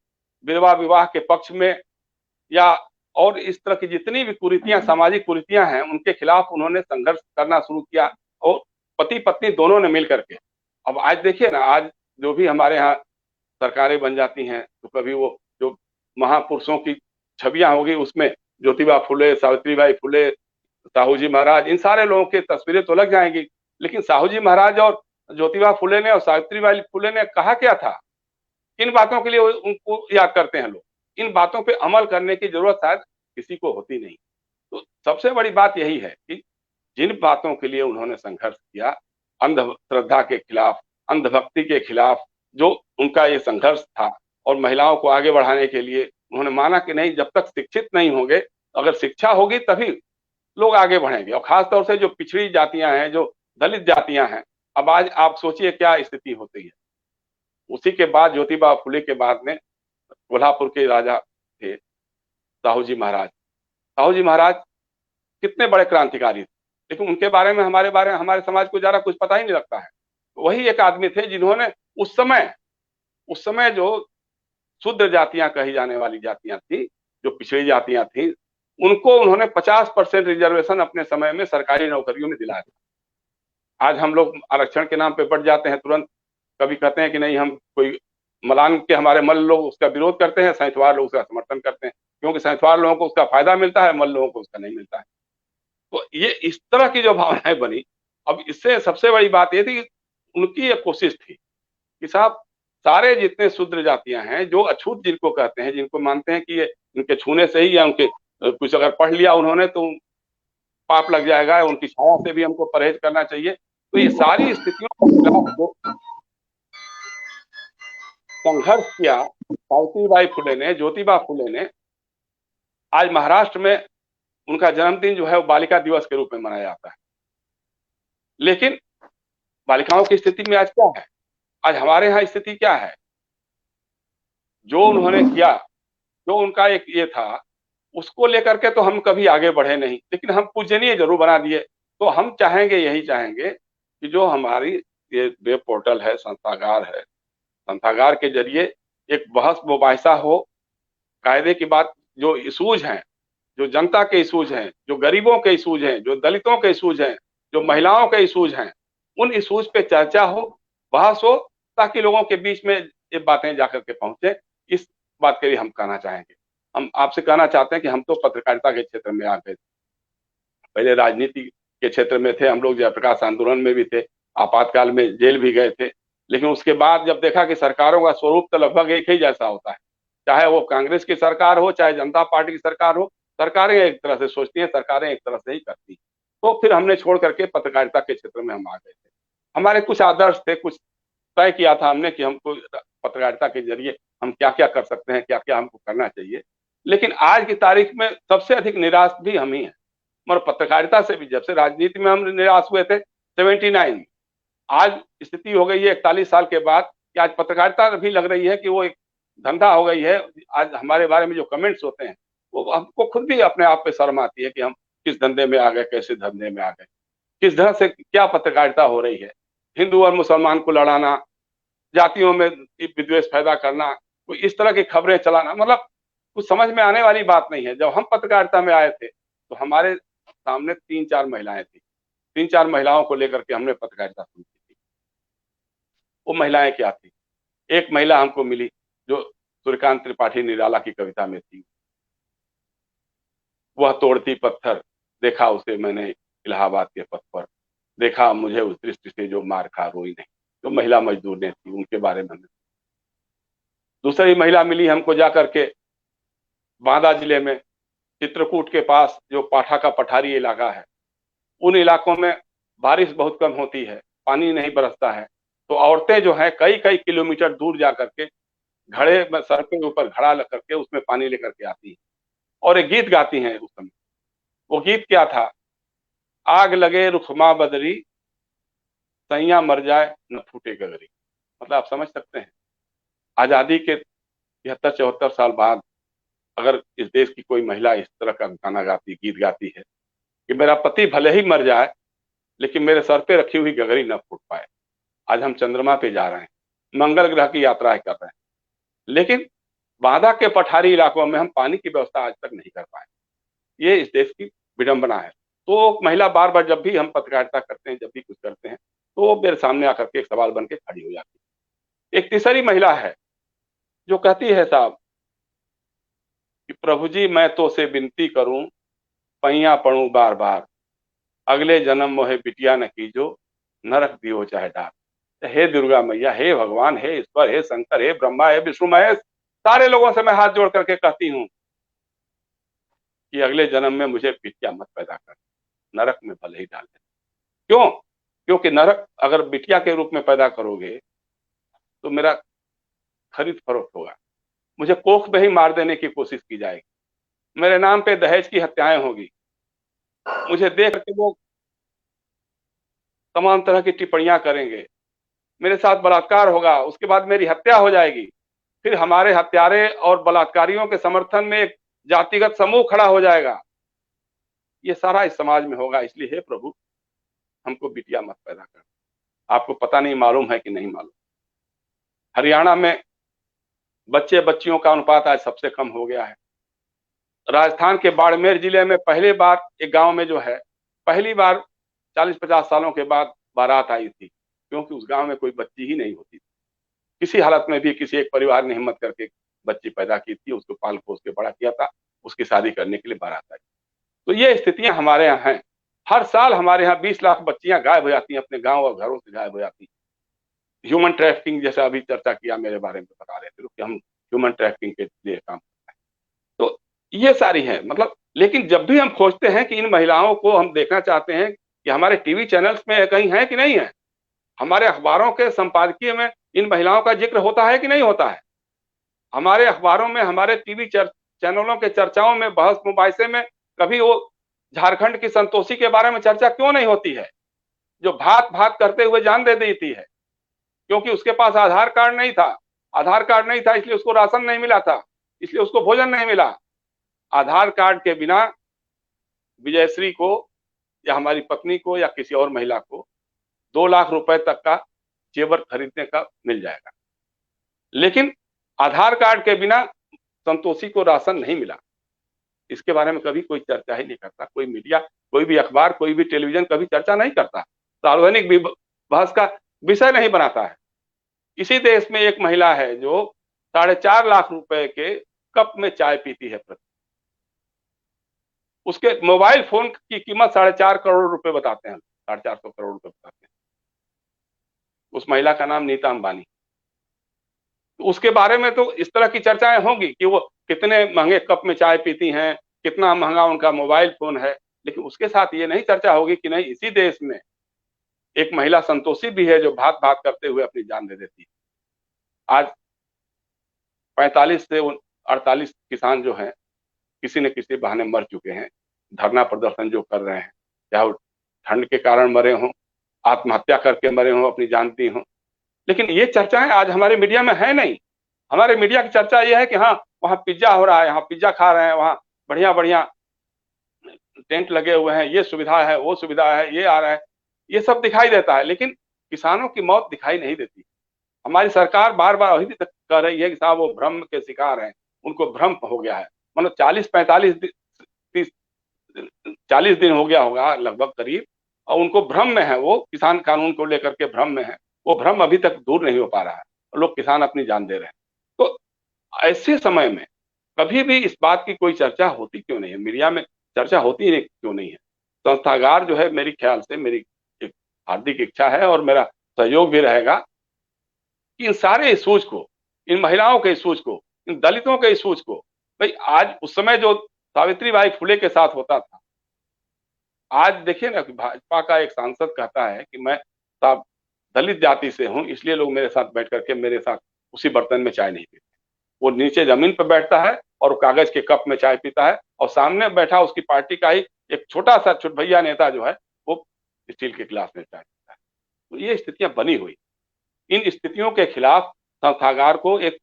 विधवा विवाह के पक्ष में, या और इस तरह की जितनी भी कुरीतियां, सामाजिक कुरीतियां हैं, उनके खिलाफ उन्होंने संघर्ष करना शुरू किया, और पति पत्नी दोनों ने मिल करके। अब आज देखिए ना, आज जो भी हमारे यहाँ सरकारें बन जाती हैं, तो कभी वो जो महापुरुषों की छवियां होगी, उसमें ज्योतिबा फुले, सावित्रीबाई फुले, साहू जी महाराज, इन सारे लोगों की तस्वीरें तो लग जाएंगी। लेकिन साहू जी महाराज और ज्योतिबा फुले ने और सावित्रीबाई फुले ने कहा क्या था, इन बातों के लिए उनको याद करते हैं लोग। इन बातों पे अमल करने की जरूरत शायद किसी को होती नहीं। तो सबसे बड़ी बात यही है कि जिन बातों के लिए उन्होंने संघर्ष किया, अंधश्रद्धा के खिलाफ, अंधभक्ति के खिलाफ जो उनका ये संघर्ष था, और महिलाओं को आगे बढ़ाने के लिए उन्होंने माना कि नहीं, जब तक शिक्षित नहीं होंगे, अगर शिक्षा होगी तभी लोग आगे बढ़ेंगे। और खासतौर से जो पिछड़ी जातियां हैं, जो दलित जातियां हैं, अब आज आप सोचिए क्या स्थिति होती है। उसी के बाद ज्योतिबा फुले के बाद में कोल्हापुर के राजा थे साहू जी महाराज। साहू जी महाराज कितने बड़े क्रांतिकारी थे, लेकिन उनके बारे में हमारे समाज को ज्यादा कुछ पता ही नहीं लगता है। वही एक आदमी थे जिन्होंने उस समय जो शूद्र जातियां कही जाने वाली जातियां थी, जो पिछड़ी जातियां थी, उनको उन्होंने 50% रिजर्वेशन अपने समय में सरकारी नौकरियों में दिलाया। आज हम लोग आरक्षण के नाम पे बढ़ जाते हैं तुरंत, कभी कहते हैं कि नहीं, हम कोई मलान के हमारे मल्ल लोग उसका विरोध करते हैं, सैंथवार लोग उसका समर्थन करते हैं, क्योंकि सैंथवार लोगों को उसका फायदा मिलता है, मल्ल लोगों को उसका नहीं मिलता है। तो ये इस तरह की जो भावनाएं बनी। अब इससे सबसे बड़ी बात ये थी कि उनकी एक कोशिश थी कि साहब सारे जितने शूद्र जातियां हैं, जो अछूत जिनको कहते हैं, जिनको मानते हैं कि ये इनके छूने से ही या उनके कुछ अगर पढ़ लिया उन्होंने तो पाप लग जाएगा, उनकी छाया से भी हमको परहेज करना चाहिए। तो ये सारी स्थितियों के खिलाफ जो संघर्ष किया सावित्रीबाई फुले ने, ज्योतिबा फुले ने, आज महाराष्ट्र में उनका जन्मदिन जो है वो बालिका दिवस के रूप में मनाया जाता है। लेकिन बालिकाओं की स्थिति में आज क्या है? आज हमारे यहाँ स्थिति क्या है? जो उन्होंने किया, जो उनका एक ये था, उसको लेकर के तो हम कभी आगे बढ़े नहीं, लेकिन हम पूजनीय जरूर बना दिए। तो हम यही चाहेंगे कि जो हमारी ये वेब पोर्टल है, संस्थागार है, संस्थागार के जरिए एक बहस मुबाहिसा हो, कायदे की बात, जो इशूज हैं, जो जनता के इशूज हैं, जो गरीबों के इशूज हैं, जो दलितों के इशूज हैं, जो महिलाओं के इशूज हैं, उन इशूज पे चर्चा हो, बहस हो, ताकि लोगों के बीच में ये बातें जाकर के पहुंचे। इस बात के लिए हम कहना चाहेंगे। हम आपसे कहना चाहते हैं कि हम तो पत्रकारिता के क्षेत्र में आ गए, पहले राजनीति के क्षेत्र में थे, हम लोग जयप्रकाश आंदोलन में भी थे, आपातकाल में जेल भी गए थे। लेकिन उसके बाद जब देखा कि सरकारों का स्वरूप तो लगभग एक ही जैसा होता है, चाहे वो कांग्रेस की सरकार हो, चाहे जनता पार्टी की सरकार हो, सरकारें एक तरह से सोचती हैं, सरकारें एक तरह से ही करती हैं। तो फिर हमने छोड़ करके पत्रकारिता के क्षेत्र में हम आ गए थे। हमारे कुछ आदर्श थे, कुछ तय किया था हमने कि हमको पत्रकारिता के जरिए हम क्या क्या कर सकते हैं, क्या क्या हमको करना चाहिए। लेकिन आज की तारीख में सबसे अधिक निराश भी हम ही हैं, मगर पत्रकारिता से भी। जब से राजनीति में हम निराश हुए थे 79 में, आज स्थिति हो गई है 41 साल के बाद कि आज पत्रकारिता भी लग रही है कि वो एक धंधा हो गई है। आज हमारे बारे में जो कमेंट्स होते हैं, वो हमको खुद भी अपने आप पे शर्म आती है कि हम किस धंधे में आ गए, कैसे धंधे में आ गए, किस तरह से क्या पत्रकारिता हो रही है। हिंदू और मुसलमान को लड़ाना, जातियों में विद्वेष पैदा करना, कोई इस तरह की खबरें चलाना, मतलब कुछ समझ में आने वाली बात नहीं है। जब हम पत्रकारिता में आए थे तो हमारे सामने 3-4 महिलाएं थी, 3-4 महिलाओं को लेकर के हमने पत्रकारिता शुरू की थी। वो महिलाएं क्या थी? एक महिला हमको मिली जो सूर्यकांत त्रिपाठी निराला की कविता में थी, वह तोड़ती पत्थर, देखा उसे मैंने इलाहाबाद के पथ पर, देखा मुझे उस दृष्टि से जो मार खा रोई नहीं। जो महिला मजदूर ने थी, उनके बारे में। दूसरी महिला मिली हमको जाकर के बांदा जिले में चित्रकूट के पास, जो पाठा का पठारी इलाका है, उन इलाकों में बारिश बहुत कम होती है, पानी नहीं बरसता है। तो औरतें जो है कई कई किलोमीटर दूर जा करके घड़े में, सर के ऊपर घड़ा लग करके उसमें पानी लेकर के आती है और एक गीत गाती हैं उस समय। वो गीत क्या था? आग लगे रुखमा बदरी, सैया मर जाए न फूटे गगरी। मतलब आप समझ सकते हैं, आजादी के 73-74 साल बाद अगर इस देश की कोई महिला इस तरह का गाना गाती, गीत गाती है कि मेरा पति भले ही मर जाए लेकिन मेरे सर पे रखी हुई गगरी न फूट पाए। आज हम चंद्रमा पे जा रहे हैं, मंगल ग्रह की यात्राएं कर रहे हैं, लेकिन बांदा के पठारी इलाकों में हम पानी की व्यवस्था आज तक नहीं कर पाए। ये इस देश की विडंबना है। तो महिला बार बार जब भी हम पत्रकारिता करते हैं, जब भी कुछ करते हैं, तो मेरे सामने आकर के एक सवाल बन के खड़ी हो जाती है। एक तीसरी महिला है जो कहती है साहब कि प्रभु जी मैं तो से विनती करूं, पैया पड़ू बार बार, अगले जन्म मोहे बिटिया न कीजो, नरक दियो चाहे डार। हे दुर्गा मैया, हे भगवान, हे ईश्वर, हे शंकर, हे ब्रह्मा, हे विष्णु महेश, सारे लोगों से मैं हाथ जोड़ करके कहती हूँ कि अगले जन्म में मुझे बिटिया मत पैदा कर, नरक में भले ही डाल दे। क्यों? क्योंकि नरक अगर बिटिया के रूप में पैदा करोगे तो मेरा खरीद फरोख्त होगा, मुझे कोख में ही मार देने की कोशिश की जाएगी, मेरे नाम पे दहेज की हत्याएं होगी, मुझे देख के वो तमाम तरह की टिप्पणियां करेंगे, मेरे साथ बलात्कार होगा, उसके बाद मेरी हत्या हो जाएगी, फिर हमारे हत्यारे और बलात्कारियों के समर्थन में एक जातिगत समूह खड़ा हो जाएगा। ये सारा इस समाज में होगा। इसलिए हे प्रभु, हमको बिटिया मत पैदा कर। आपको पता नहीं मालूम है कि नहीं मालूम, हरियाणा में बच्चे बच्चियों का अनुपात आज सबसे कम हो गया है। राजस्थान के बाड़मेर जिले में पहली बार एक गांव में जो है, पहली बार 40-50 सालों के बाद बारात आई थी, क्योंकि उस गांव में कोई बच्ची ही नहीं होती थी। किसी हालत में भी किसी एक परिवार ने हिम्मत करके बच्ची पैदा की थी, उसको पाल पोस के बड़ा किया था, उसकी शादी करने के लिए बारात आई। तो ये स्थितियां हमारे यहाँ हैं। हर साल हमारे यहाँ 20 लाख बच्चियां गायब हो जाती हैं, अपने गांव और घरों से गायब हो जाती हैं। ह्यूमन ट्रैफिकिंग जैसा अभी चर्चा किया मेरे बारे में बता रहे थे कि हम ह्यूमन ट्रैफिकिंग के लिए काम करते हैं। तो ये सारी है मतलब, लेकिन जब भी हम खोजते हैं कि इन महिलाओं को हम देखना चाहते हैं कि हमारे टीवी चैनल्स में कहीं है कि नहीं है, हमारे अखबारों के संपादकीय में इन महिलाओं का जिक्र होता है कि नहीं होता है, हमारे अखबारों में, हमारे टीवी चैनलों के चर्चाओं में, बहस मुबाहिसे में कभी वो झारखंड की संतोषी के बारे में चर्चा क्यों नहीं होती है, जो भात भात करते हुए जान दे देती है, क्योंकि उसके पास आधार कार्ड नहीं था। आधार कार्ड नहीं था इसलिए उसको राशन नहीं मिला था, इसलिए उसको भोजन नहीं मिला। आधार कार्ड के बिना विजयश्री को या हमारी पत्नी को या किसी और महिला को 2 लाख रुपए तक का जेवर खरीदने का मिल जाएगा, लेकिन आधार कार्ड के बिना संतोषी को राशन नहीं मिला। इसके बारे में कभी कोई चर्चा ही नहीं करता, कोई मीडिया, कोई भी अखबार, कोई भी टेलीविजन कभी चर्चा नहीं करता, सार्वजनिक बहस का विषय नहीं बनाता है। इसी देश में एक महिला है जो 4.5 लाख रुपए के कप में चाय पीती है प्रति, उसके मोबाइल फोन की कीमत 4.5 करोड़ रुपए बताते हैं, 450 करोड़ रुपए बताते हैं। उस महिला का नाम नीता अंबानी। तो उसके बारे में तो इस तरह की चर्चाएं होंगी कि वो कितने महंगे कप में चाय पीती हैं, कितना महंगा उनका मोबाइल फोन है, लेकिन उसके साथ ये नहीं चर्चा होगी कि नहीं, इसी देश में एक महिला संतोषी भी है जो भात भात करते हुए अपनी जान दे देती है। आज 45 से 48 किसान जो हैं, किसी न किसी बहाने मर चुके हैं, धरना प्रदर्शन जो कर रहे हैं, चाहे वो ठंड के कारण मरे हों, आत्महत्या करके मरे हों, अपनी जान दी हों, लेकिन ये चर्चाएं आज हमारे मीडिया में है नहीं। हमारे मीडिया की चर्चा ये है कि हाँ वहाँ पिज्जा हो रहा है, यहाँ पिज्जा खा रहे हैं, वहाँ बढ़िया बढ़िया टेंट लगे हुए हैं, ये सुविधा है, वो सुविधा है, ये आ रहा है, ये सब दिखाई देता है, लेकिन किसानों की मौत दिखाई नहीं देती। हमारी सरकार बार बार अभी तक कह रही है कि साहब वो भ्रम के शिकार हैं, उनको भ्रम हो गया है। मतलब 40 दिन हो गया होगा लगभग करीब, और उनको भ्रम में है, वो किसान कानून को लेकर के भ्रम में है, वो भ्रम अभी तक दूर नहीं हो पा रहा है, लोग किसान अपनी जान दे रहे हैं। तो ऐसे समय में कभी भी इस बात की कोई चर्चा होती क्यों नहीं है, मीडिया में चर्चा होती नहीं क्यों नहीं है। संस्थागार जो है, मेरी ख्याल से, मेरी एक हार्दिक इच्छा है और मेरा सहयोग भी रहेगा कि इन सारे इशूज को, इन महिलाओं के इशूज को, इन दलितों के इशूज को, भाई आज उस समय जो सावित्रीबाई फुले के साथ होता था, आज देखिए ना कि भाजपा का एक सांसद कहता है कि मैं साहब दलित जाति से हूं, इसलिए लोग मेरे साथ बैठ करके मेरे साथ उसी बर्तन में चाय नहीं पीते। वो नीचे जमीन पर बैठता है और कागज के कप में चाय पीता है, और सामने बैठा उसकी पार्टी का ही एक छोटा सा छुटभैया नेता जो है वो स्टील के गिलास में चाय पीता है। तो ये स्थितियां बनी हुई, इन स्थितियों के खिलाफ संस्थागार को एक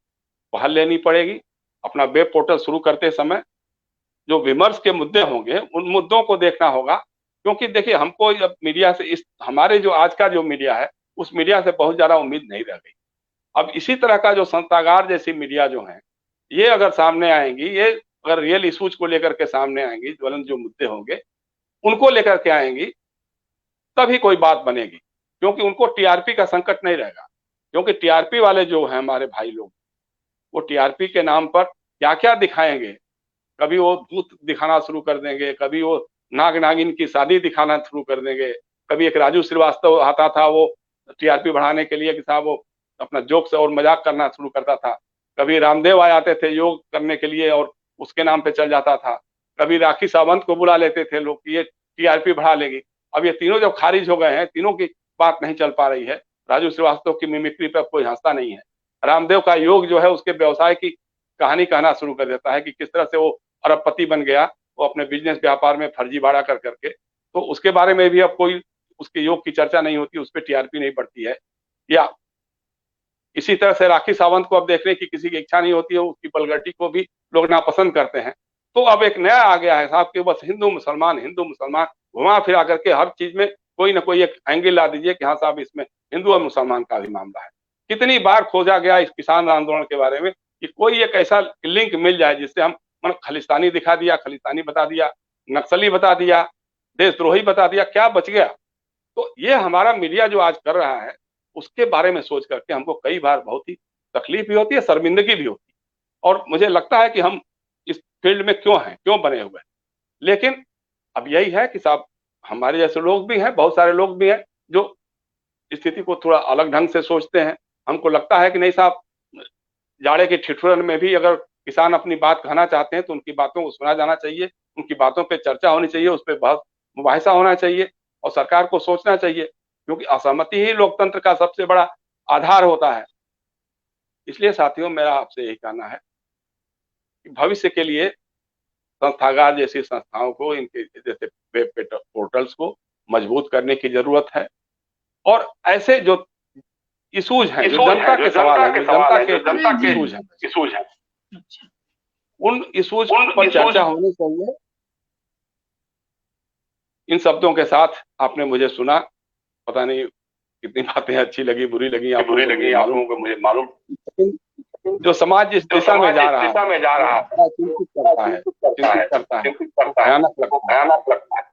पहल लेनी पड़ेगी। अपना वेब पोर्टल शुरू करते समय जो विमर्श के मुद्दे होंगे, उन मुद्दों को देखना होगा, क्योंकि देखिए हमको मीडिया से, इस हमारे जो आज का जो मीडिया है, उस मीडिया से बहुत ज्यादा उम्मीद नहीं रह गई। अब इसी तरह का जो संस्थागार जैसी मीडिया जो है, ये अगर सामने आएंगी, ये अगर रियल इशूज को लेकर के सामने आएंगी, ज्वलन जो मुद्दे होंगे उनको लेकर के आएंगी, तभी कोई बात बनेगी, क्योंकि उनको टीआरपी का संकट नहीं रहेगा। क्योंकि टीआरपी वाले जो है हमारे भाई लोग, वो टीआरपी के नाम पर क्या क्या दिखाएंगे, कभी वो भूत दिखाना शुरू कर देंगे, कभी वो नाग नागिन की शादी दिखाना शुरू कर देंगे, कभी एक राजू श्रीवास्तव आता था वो टीआरपी बढ़ाने के लिए कि साहब वो अपना जोक्स और मजाक करना शुरू करता था, कभी रामदेव आते थे योग करने के लिए और उसके नाम पे चल जाता था, कभी राखी सावंत को बुला लेते थे लोग कि ये टीआरपी बढ़ा लेगी। अब ये तीनों जब खारिज हो गए हैं, तीनों की बात नहीं चल पा रही है, राजू श्रीवास्तव की मिमिक्री पर कोई हंसता नहीं है, रामदेव का योग जो है उसके व्यवसाय की कहानी कहना शुरू कर देता है कि किस तरह से वो अरबपति बन गया, वो अपने बिजनेस व्यापार में फर्जीवाड़ा कर करके। तो उसके बारे में भी अब कोई उसके योग की चर्चा नहीं होती, उस पर टीआरपी नहीं बढ़ती है। या इसी तरह से राखी सावंत को अब देखने की किसी की इच्छा नहीं होती है, उसकी बलगटी को भी लोग नापसंद करते हैं। तो अब एक नया आ गया है साहब कि बस हिंदू मुसलमान घुमा फिरा करके हर चीज में कोई ना कोई एक एंगल ला दीजिए कि हाँ साहब इसमें हिंदू और मुसलमान का भी मामला है। कितनी बार खोजा गया इस किसान आंदोलन के बारे में कि कोई एक ऐसा लिंक मिल जाए जिससे हम खालिस्तानी दिखा दिया, खालिस्तानी बता दिया, नक्सली बता दिया, देशद्रोही बता दिया, क्या बच गया। तो ये हमारा मीडिया जो आज कर रहा है उसके बारे में सोच करके हमको कई बार बहुत ही तकलीफ भी होती है, शर्मिंदगी भी होती है। और मुझे लगता है कि हम इस फील्ड में क्यों बने हुए हैं। लेकिन अब यही है कि साहब हमारे जैसे लोग भी हैं, बहुत सारे लोग भी हैं जो स्थिति को थोड़ा अलग ढंग से सोचते हैं। हमको लगता है कि नहीं साहब, जाड़े के ठिठुरन में भी अगर किसान अपनी बात कहना चाहते हैं तो उनकी बातों को सुना जाना चाहिए, उनकी बातों पे चर्चा होनी चाहिए, उस पर बहुत मुबाहिसा होना चाहिए और सरकार को सोचना चाहिए, क्योंकि असहमति ही लोकतंत्र का सबसे बड़ा आधार होता है। इसलिए साथियों, मेरा आपसे यही कहना है कि भविष्य के लिए संस्थागार जैसी संस्थाओं को, इनके जैसे वेब पोर्टल्स को मजबूत करने की जरूरत है। और ऐसे जो इशूज हैं, जो जनता के सवाल हैं, जो जनता के इशूज हैं, उन इशूज पर चर्चा होनी चाहिए। इन शब्दों के साथ आपने मुझे सुना, पता नहीं कितनी बातें अच्छी लगी, बुरी लगी, आप लोगों को मुझे मालूम। जो समाज जिस दिशा में जा रहा है, चिंतित करता है, भयानक लगता है।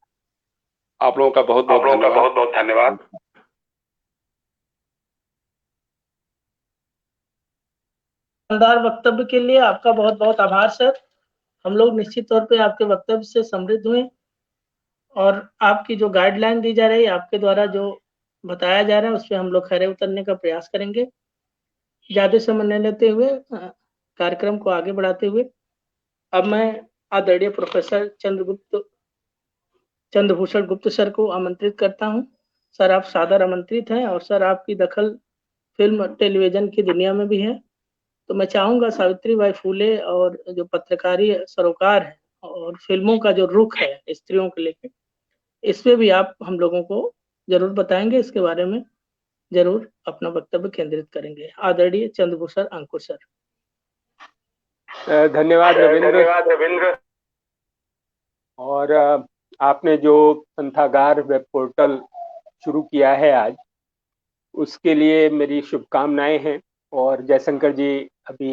आप लोगों का बहुत बहुत धन्यवाद। शानदार वक्तव्य के लिए आपका बहुत बहुत आभार सर। हम लोग निश्चित तौर पे आपके वक्तव्य से समृद्ध हुए और आपकी जो गाइडलाइन दी जा रही है, आपके द्वारा जो बताया जा रहा है, उस पर हम लोग खरे उतरने का प्रयास करेंगे। ज्यादा समय नहीं लेते हुए कार्यक्रम को आगे बढ़ाते हुए अब मैं आदरणीय प्रोफेसर चंद्रभूषण गुप्त सर को आमंत्रित करता हूं। सर, आप सादर आमंत्रित हैं और सर आपकी दखल फिल्म टेलीविजन की दुनिया में भी है। तो मैं चाहूंगा सावित्रीबाई फूले और जो पत्रकारी सरोकार है और फिल्मों का जो रुख है स्त्रियों को लेकर, इस पे भी आप हम लोगों को जरूर बताएंगे, इसके बारे में जरूर अपना वक्तव्य केंद्रित करेंगे। आदरणीय चंद्रभूषण अंकुर सर। धन्यवाद रविंद्र। और आपने जो संथागार वेब पोर्टल शुरू किया है आज, उसके लिए मेरी शुभकामनाएं हैं। और जयशंकर जी अभी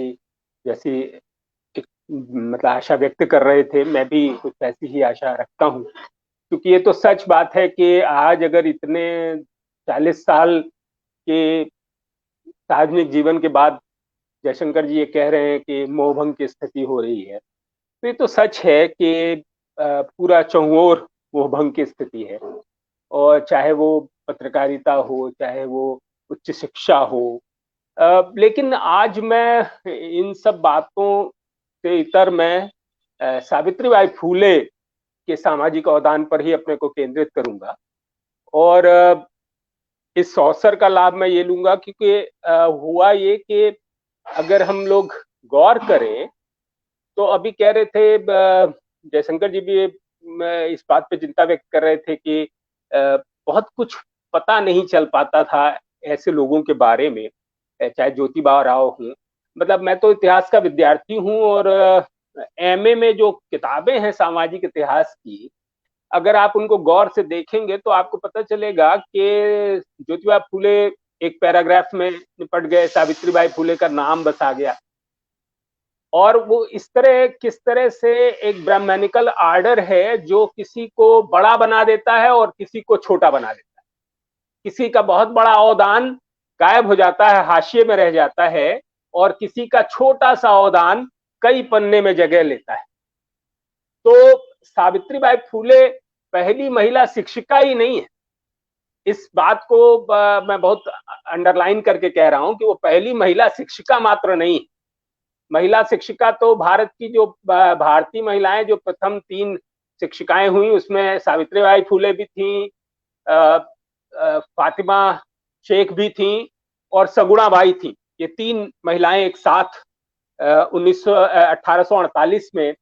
जैसी मतलब आशा व्यक्त कर रहे थे, मैं भी कुछ ऐसी ही आशा रखता हूं, क्योंकि ये तो सच बात है कि आज अगर इतने 40 साल के सार्वजनिक जीवन के बाद जयशंकर जी ये कह रहे हैं कि मोहभंग की स्थिति हो रही है, तो ये तो सच है कि पूरा चहुओर मोहभंग की स्थिति है। और चाहे वो पत्रकारिता हो, चाहे वो उच्च शिक्षा हो, लेकिन आज मैं इन सब बातों से इतर मैं सावित्रीबाई फूले के सामाजिक अवदान पर ही अपने को केंद्रित करूंगा। और इस अवसर का लाभ मैं ये लूंगा क्योंकि हुआ ये कि अगर हम लोग गौर करें तो अभी कह रहे थे जयशंकर जी भी इस बात पे चिंता व्यक्त कर रहे थे कि बहुत कुछ पता नहीं चल पाता था ऐसे लोगों के बारे में, चाहे ज्योतिबा राव हूँ। मतलब मैं तो इतिहास का विद्यार्थी हूँ और एमए में जो किताबें हैं सामाजिक इतिहास की, अगर आप उनको गौर से देखेंगे तो आपको पता चलेगा कि ज्योतिबा फूले एक पैराग्राफ में निपट गए, सावित्रीबाई फूले का नाम बस आ गया। और वो इस तरह किस तरह से एक ब्राह्मणिकल आर्डर है जो किसी को बड़ा बना देता है और किसी को छोटा बना देता है। किसी का बहुत बड़ा अवदान गायब हो जाता है, हाशिए में रह जाता है, और किसी का छोटा सा अवदान कई पन्ने में जगह लेता है। तो सावित्रीबाई फूले पहली महिला शिक्षिका ही नहीं है, इस बात को मैं बहुत अंडरलाइन करके कह रहा हूं कि वो पहली महिला शिक्षिका मात्र नहीं है। महिला शिक्षिका तो भारत की जो भारतीय महिलाएं जो प्रथम 3 शिक्षिकाएं हुई, उसमें सावित्रीबाई फूले भी थी, फातिमा शेख भी थी और सगुणाबाई थी। ये 3 महिलाएं एक साथ 1848 में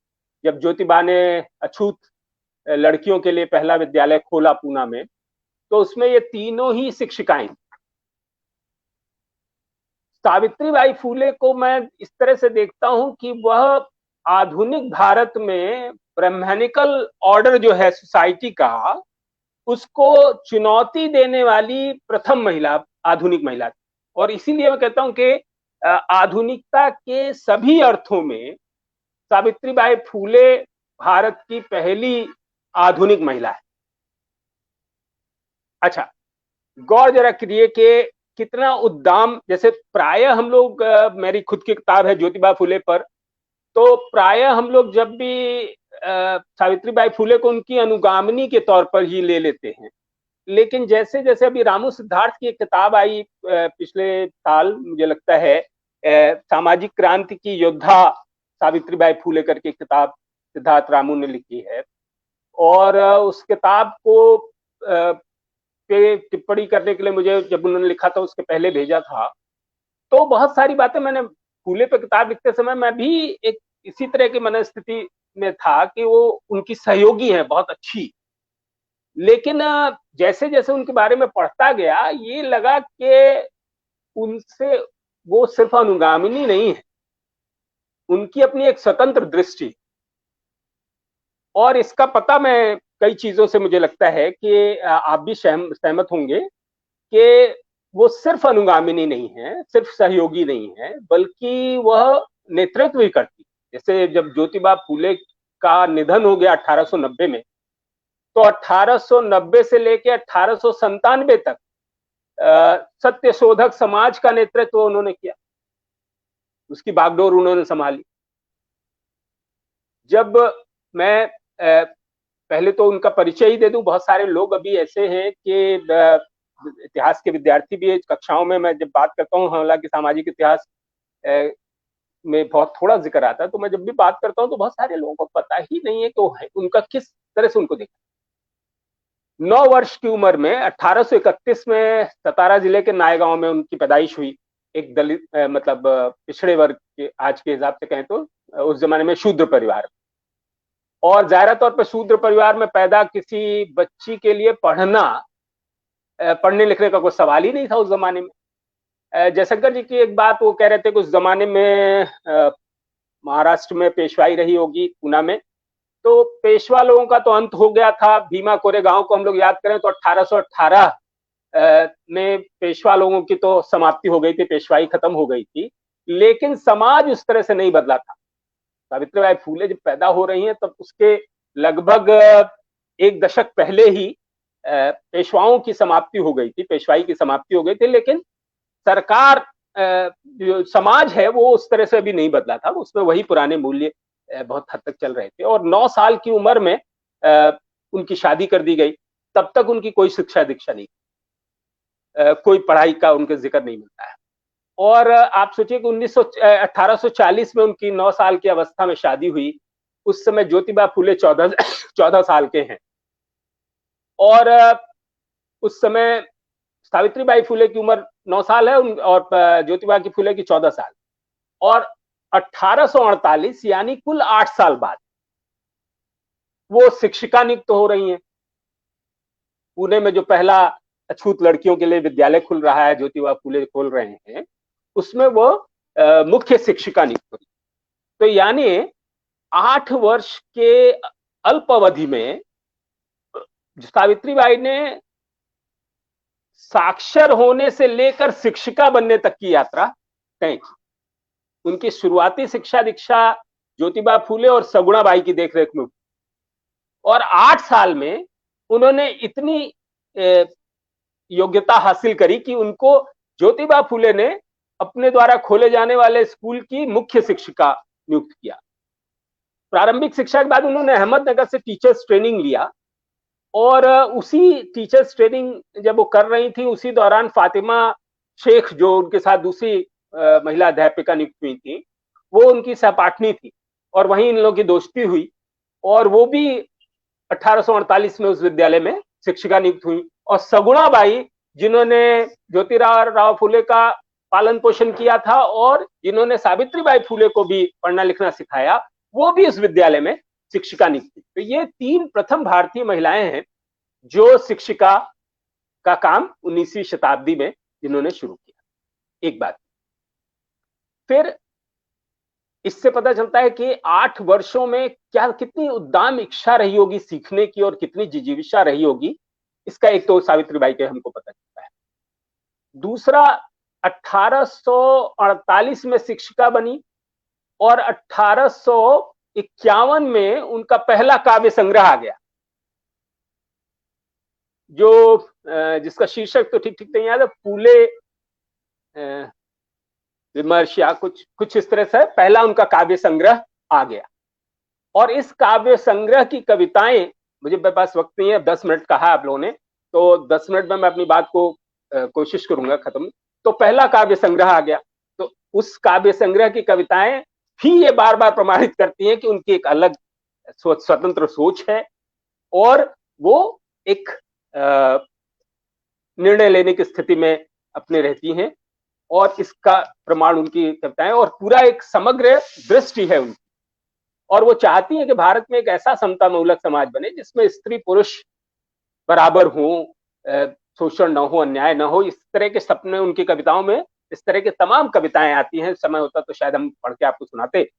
जब ज्योतिबा ने अछूत लड़कियों के लिए पहला विद्यालय खोला पूना में, तो उसमें ये तीनों ही शिक्षिकाएं। सावित्रीबाई फूले को मैं इस तरह से देखता हूं कि वह आधुनिक भारत में ब्राह्मणिकल ऑर्डर जो है सोसाइटी का, उसको चुनौती देने वाली प्रथम महिला, आधुनिक महिला थी। और इसीलिए मैं कहता हूं कि आधुनिकता के सभी अर्थों में सावित्रीबाई फूले भारत की पहली आधुनिक महिला है। अच्छा, गौर जरा करिए कि कितना उद्दाम, जैसे प्रायः हम लोग, मेरी खुद की किताब है ज्योतिबा फूले पर, तो प्रायः हम लोग जब भी सावित्रीबाई फूले को उनकी अनुगामिनी के तौर पर ही ले लेते हैं। लेकिन जैसे जैसे अभी रामू सिद्धार्थ की एक किताब आई पिछले साल, मुझे लगता है, सामाजिक क्रांति की योद्धा सावित्रीबाई फूले करके किताब सिद्धार्थ रामू ने लिखी है, और उस किताब को पे टिप्पणी करने के लिए मुझे, जब उन्होंने लिखा था उसके पहले भेजा था, तो बहुत सारी बातें मैंने फूले पे किताब लिखते समय मैं भी एक इसी तरह की मनस्थिति में था कि वो उनकी सहयोगी है बहुत अच्छी। लेकिन जैसे जैसे उनके बारे में पढ़ता गया, ये लगा कि उनसे वो सिर्फ अनुगामिनी नहीं है, उनकी अपनी एक स्वतंत्र दृष्टि। और इसका पता मैं कई चीजों से मुझे लगता है कि आप भी सहमत होंगे कि वो सिर्फ अनुगामिनी नहीं है, सिर्फ सहयोगी नहीं है, बल्कि वह नेतृत्व भी करती। जैसे जब ज्योतिबा फूले का निधन हो गया 1890 में, तो 1890 से लेकर 1897 तक सत्य शोधक समाज का नेतृत्व उन्होंने किया, उसकी बागडोर उन्होंने संभाली। जब मैं पहले तो उनका परिचय ही दे दूं, बहुत सारे लोग अभी ऐसे हैं कि इतिहास के विद्यार्थी भी कक्षाओं में मैं जब बात करता हूं, हालांकि सामाजिक इतिहास में बहुत थोड़ा जिक्र आता है, तो मैं जब भी बात करता हूं तो बहुत सारे लोगों को पता ही नहीं है कि उनका किस तरह से उनको देखा। 9 वर्ष की उम्र में 1831 में सतारा जिले के नायगांव में उनकी पैदाइश हुई। एक दलित, मतलब पिछड़े वर्ग के, आज के हिसाब से कहें तो उस जमाने में शूद्र परिवार, और जाहिर तौर पर शूद्र परिवार में पैदा किसी बच्ची के लिए पढ़ने लिखने का कोई सवाल ही नहीं था उस जमाने में। जयशंकर जी की एक बात वो कह रहे थे कि उस जमाने में महाराष्ट्र में पेशवाई रही होगी, पूना में, तो पेशवा लोगों का तो अंत हो गया था। भीमा कोरेगांव को हम लोग याद करें तो 1818 में पेशवा लोगों की तो समाप्ति हो गई थी, पेशवाई खत्म हो गई थी, लेकिन समाज उस तरह से नहीं बदला था। सावित्रीबाई फूले जब पैदा हो रही हैं तब उसके लगभग 1 दशक पहले ही पेशवाओं की समाप्ति हो गई थी, पेशवाई की समाप्ति हो गई थी, लेकिन सरकार, जो समाज है वो उस तरह से अभी नहीं बदला था, उसमें वही पुराने मूल्य बहुत हद तक चल रहे थे। और 9 साल की उम्र में उनकी शादी कर दी गई। तब तक उनकी कोई शिक्षा दीक्षा नहीं, कोई पढ़ाई का उनका जिक्र नहीं मिलता है। और आप सोचिए कि 1840 में उनकी 9 साल की अवस्था में शादी हुई। उस समय ज्योतिबा फूले 14 साल के हैं, और उस समय सावित्रीबाई फूले की उम्र 9 साल है और ज्योतिबा की फूले की 14 साल। और 1848 यानी कुल 8 साल बाद वो शिक्षिका नियुक्त हो रही हैं। पुणे में जो पहला अछूत लड़कियों के लिए विद्यालय खुल रहा है, ज्योतिबा फूले खोल रहे हैं, उसमें वो मुख्य शिक्षिका नियुक्त हुई। तो यानी 8 वर्ष के अल्प अवधि में सावित्रीबाई ने साक्षर होने से लेकर शिक्षिका बनने तक की यात्रा तय की। उनकी शुरुआती शिक्षा दीक्षा ज्योतिबा फूले और सगुणाबाई की देखरेख में, और 8 साल में उन्होंने इतनी योग्यता हासिल करी कि उनको ज्योतिबा फूले ने अपने द्वारा खोले जाने वाले स्कूल की मुख्य शिक्षिका नियुक्त किया। प्रारंभिक शिक्षा के बाद उन्होंने अहमदनगर से टीचर्स ट्रेनिंग लिया, और उसी टीचर्स ट्रेनिंग जब वो कर रही थी, उसी दौरान फातिमा शेख, जो उनके साथ दूसरी महिला अध्यापिका नियुक्त हुई थी, वो उनकी सहपाठनी थी, और वहीं इन लोगों की दोस्ती हुई, और वो भी 1848 में उस विद्यालय में शिक्षिका नियुक्त हुई। और सगुणाबाई, जिन्होंने ज्योतिराव फूले का पालन पोषण किया था और जिन्होंने सावित्रीबाई फुले को भी पढ़ना लिखना सिखाया वो भी उस विद्यालय में शिक्षिका नियुक्त थी। तो ये 3 प्रथम भारतीय महिलाएं हैं जो शिक्षिका का काम 19वीं शताब्दी में जिन्होंने शुरू किया। एक बात फिर इससे पता चलता है कि 8 वर्षों में क्या कितनी उद्दाम इच्छा रही होगी सीखने की और कितनी जिजीविषा रही होगी, इसका एक तो सावित्रीबाई के हमको पता चलता है। दूसरा 1848 में शिक्षिका बनी और 1851 में उनका पहला काव्य संग्रह आ गया जो जिसका शीर्षक तो ठीक ठीक नहीं याद है, फूले विमर्श या कुछ इस तरह से पहला उनका काव्य संग्रह आ गया। और इस काव्य संग्रह की कविताएं, मुझे मेरे पास वक्त नहीं है, 10 मिनट कहा आप लोगों ने, तो 10 मिनट में मैं अपनी बात को कोशिश करूंगा खत्म। तो पहला काव्य संग्रह आ गया, तो उस काव्य संग्रह की कविताएं भी ये बार बार प्रमाणित करती हैं कि उनकी एक अलग स्वतंत्र सोच है और वो एक निर्णय लेने की स्थिति में अपने रहती हैं और इसका प्रमाण उनकी कविताएं और पूरा एक समग्र दृष्टि है उनकी। और वो चाहती हैं कि भारत में एक ऐसा समतामूलक समाज बने जिसमें स्त्री पुरुष बराबर हो, शोषण न हो, अन्याय न हो। इस तरह के सपने उनकी कविताओं में, इस तरह के तमाम कविताएं आती हैं। समय होता तो शायद हम पढ़ के आपको सुनाते।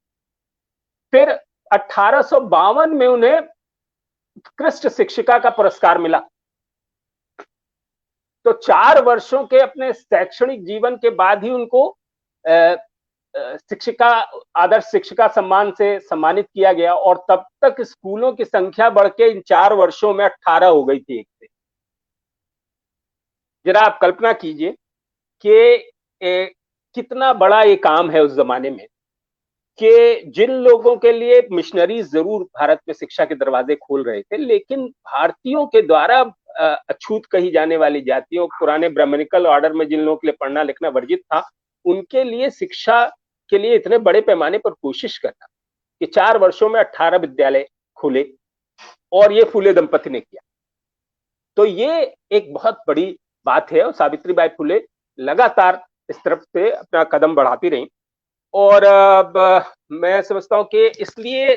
फिर 1852 में उन्हें उत्कृष्ट शिक्षिका का पुरस्कार मिला। तो 4 वर्षों के अपने शैक्षणिक जीवन के बाद ही उनको शिक्षिका, आदर्श शिक्षिका सम्मान से सम्मानित किया गया और तब तक स्कूलों की संख्या बढ़ के इन 4 वर्षों में 18 हो गई थी एक से। जरा आप कल्पना कीजिए कि कितना बड़ा ये काम है उस जमाने में कि जिन लोगों के लिए मिशनरीज जरूर भारत में शिक्षा के दरवाजे खोल रहे थे, लेकिन भारतीयों के द्वारा अछूत कही जाने वाली जातियों, पुराने ब्राह्मणिकल ऑर्डर में जिन लोगों के लिए पढ़ना लिखना वर्जित था, उनके लिए शिक्षा के लिए इतने बड़े पैमाने पर कोशिश करना कि 4 वर्षों में 18 विद्यालय खुले और ये फुले दंपति ने किया। तो ये एक बहुत बड़ी बात है और सावित्रीबाई फुले लगातार इस तरफ से अपना कदम बढ़ाती रही। और मैं समझता हूं कि इसलिए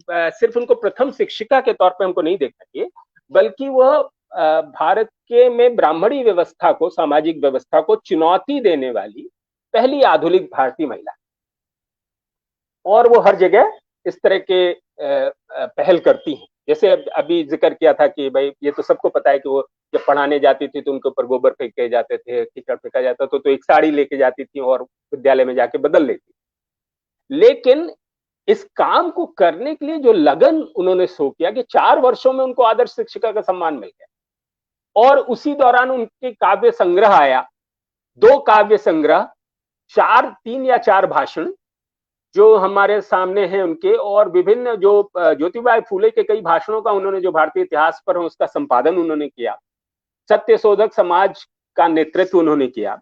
सिर्फ उनको प्रथम शिक्षिका के तौर पे हमको नहीं देखना चाहिए, बल्कि वह भारत के में ब्राह्मणी व्यवस्था को, सामाजिक व्यवस्था को चुनौती देने वाली पहली आधुनिक भारतीय महिला। और वो हर जगह इस तरह के पहल करती हैं। जैसे अभी जिक्र किया था कि भाई ये तो सबको पता है कि वो जब पढ़ाने जाती थी तो उनके ऊपर गोबर फेंके जाते थे, कीचड़ फेंका जाता तो एक साड़ी लेके जाती थी और विद्यालय में जाके बदल लेती। लेकिन इस काम को करने के लिए जो लगन उन्होंने शो किया कि 4 वर्षों में उनको आदर्श शिक्षिका का सम्मान मिल गया। और उसी दौरान उनके काव्य संग्रह आया, 2 काव्य संग्रह, 3 या 4 भाषण जो हमारे सामने हैं उनके, और विभिन्न जो ज्योतिबाई फुले के कई भाषणों का उन्होंने जो भारतीय इतिहास पर है उसका संपादन उन्होंने किया, सत्यशोधक समाज का नेतृत्व उन्होंने किया।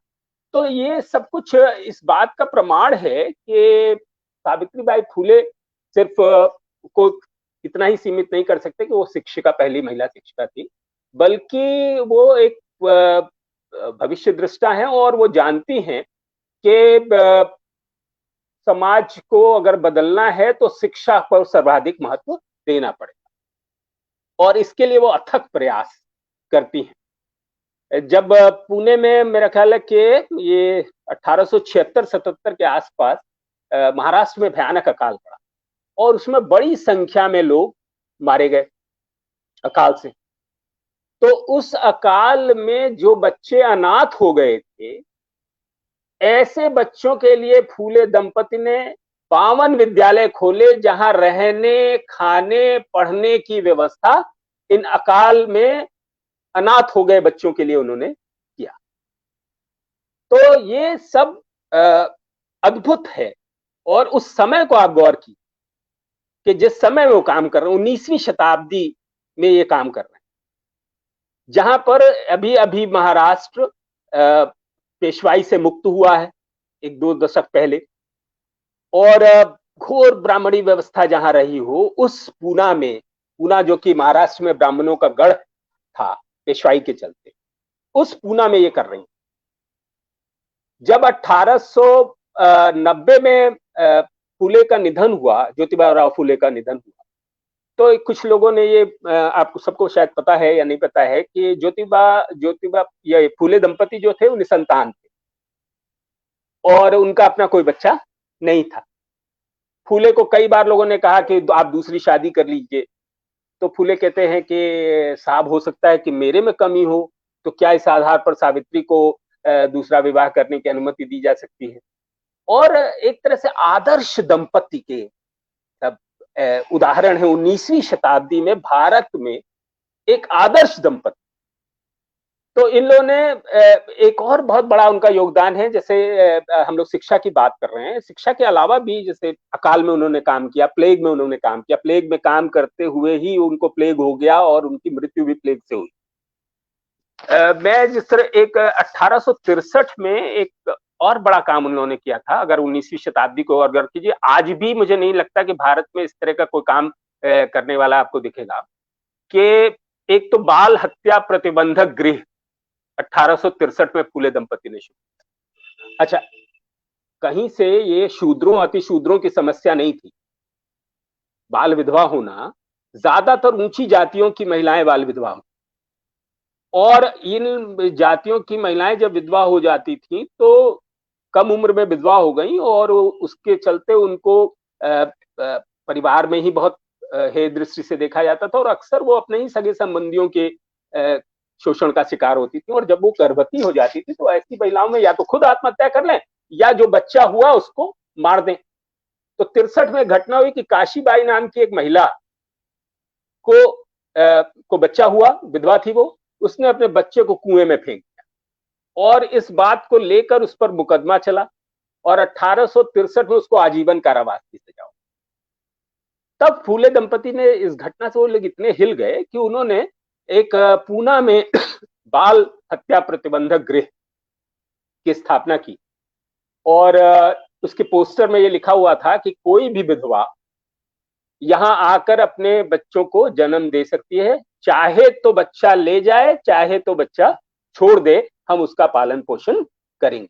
तो ये सब कुछ इस बात का प्रमाण है कि सावित्रीबाई फुले सिर्फ को इतना ही सीमित नहीं कर सकते कि वो शिक्षिका, पहली महिला शिक्षिका थी, बल्कि वो एक भविष्य दृष्टा है और वो जानती हैं कि समाज को अगर बदलना है तो शिक्षा पर सर्वाधिक महत्व देना पड़ेगा और इसके लिए वो अथक प्रयास करती हैं। जब पुणे में मेरा ख्याल है कि ये 1876-77 के आसपास महाराष्ट्र में भयानक अकाल पड़ा और उसमें बड़ी संख्या में लोग मारे गए अकाल से। तो उस अकाल में जो बच्चे अनाथ हो गए थे, ऐसे बच्चों के लिए फूले दंपति ने 52 विद्यालय खोले जहां रहने, खाने, पढ़ने की व्यवस्था इन अकाल में अनाथ हो गए बच्चों के लिए उन्होंने किया। तो ये सब अद्भुत है। और उस समय को आप गौर की कि जिस समय में वो काम कर रहे हैं, 19वीं शताब्दी में ये काम कर रहे हैं, जहां पर अभी अभी महाराष्ट्र पेशवाई से मुक्त हुआ है 1-2 दशक पहले, और घोर ब्राह्मणी व्यवस्था जहां रही हो, उस पूना में, पूना जो कि महाराष्ट्र में ब्राह्मणों का गढ़ था पेशवाई के चलते, उस पूना में ये कर रही हैं। जब 1890 में फूले का निधन हुआ, ज्योतिबा राव फूले का निधन हुआ, तो कुछ लोगों ने ये आपको सबको शायद पता है या नहीं पता है कि ज्योतिबा या फूले दंपति जो थे वो निसंतान थे और उनका अपना कोई बच्चा नहीं था। फूले को कई बार लोगों ने कहा कि आप दूसरी शादी कर लीजिए, तो फूले कहते हैं कि साहब हो सकता है कि मेरे में कमी हो, तो क्या इस आधार पर सावित्री को दूसरा विवाह करने की अनुमति दी जा सकती है। और एक तरह से आदर्श दंपति के उदाहरण है 19वीं शताब्दी में भारत में एक आदर्श दंपति। तो इन लोगों ने एक और बहुत बड़ा उनका योगदान है, जैसे हम लोग शिक्षा की बात कर रहे हैं, शिक्षा के अलावा भी जैसे अकाल में उन्होंने काम किया, प्लेग में उन्होंने काम किया, प्लेग में काम करते हुए ही उनको प्लेग हो गया और उनकी मृत्यु भी प्लेग से हुई। मैं जिस तरह एक 1863 में एक और बड़ा काम उन्होंने किया था, अगर 19वीं शताब्दी को अगर कीजिए, आज भी मुझे नहीं लगता कि भारत में इस तरह का कोई काम करने वाला आपको दिखेगा, कि एक तो बाल हत्या प्रतिबंधक गृह 1863 में फूले दंपति ने शुरू। अच्छा, कहीं से ये शूद्रों अतिशूद्रों की समस्या नहीं थी। बाल विधवा होना, ज्यादातर ऊंची जातियों की महिलाएं बाल विधवा होती, और इन जातियों की महिलाएं जब विधवा हो जाती थी तो कम उम्र में विधवा हो गई और उसके चलते उनको परिवार में ही बहुत हे दृष्टि से देखा जाता था और अक्सर वो अपने ही सगे संबंधियों के शोषण का शिकार होती थी। और जब वो गर्भवती हो जाती थी तो ऐसी महिलाओं में या तो खुद आत्महत्या कर लें या जो बच्चा हुआ उसको मार दें। तो 63 में घटना हुई कि काशीबाई नाम की एक महिला को बच्चा हुआ, विधवा थी वो, उसने अपने बच्चे को कुएं में फेंक दिया और इस बात को लेकर उस पर मुकदमा चला और 1863 में उसको आजीवन कारावास की सजा हुई। तब फूले दंपति ने इस घटना से वो लोग इतने हिल गए कि उन्होंने एक पूना में बाल हत्या प्रतिबंधक गृह की स्थापना की और उसके पोस्टर में ये लिखा हुआ था कि कोई भी विधवा यहां आकर अपने बच्चों को जन्म दे सकती है, चाहे तो बच्चा ले जाए चाहे तो बच्चा छोड़ दे, हम उसका पालन पोषण करेंगे।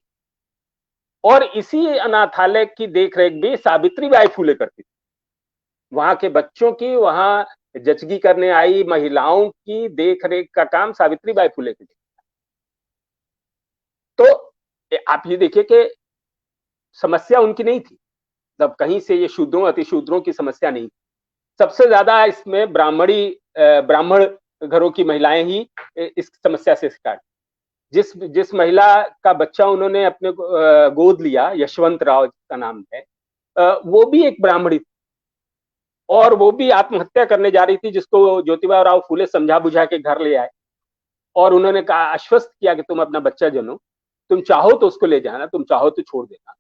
और इसी अनाथालय की देखरेख भी सावित्रीबाई फूले करती थी। वहां के बच्चों की, वहां जचगी करने आई महिलाओं की देखरेख का काम सावित्रीबाई फूले की। तो आप ये देखिए कि समस्या उनकी नहीं थी, तब कहीं से ये शूद्रों अतिशूद्रों की समस्या नहीं थी। सबसे ज्यादा इसमें ब्राह्मण घरों की महिलाएं ही इस समस्या से शिकार। जिस महिला का बच्चा उन्होंने अपने गोद लिया, यशवंत राव का नाम है, वो भी एक ब्राह्मणी थी और वो भी आत्महत्या करने जा रही थी, जिसको ज्योतिबा राव फूले समझा बुझा के घर ले आए और उन्होंने कहा, आश्वस्त किया कि तुम अपना बच्चा जनो, तुम चाहो तो उसको ले जाना, तुम चाहो तो छोड़ देना।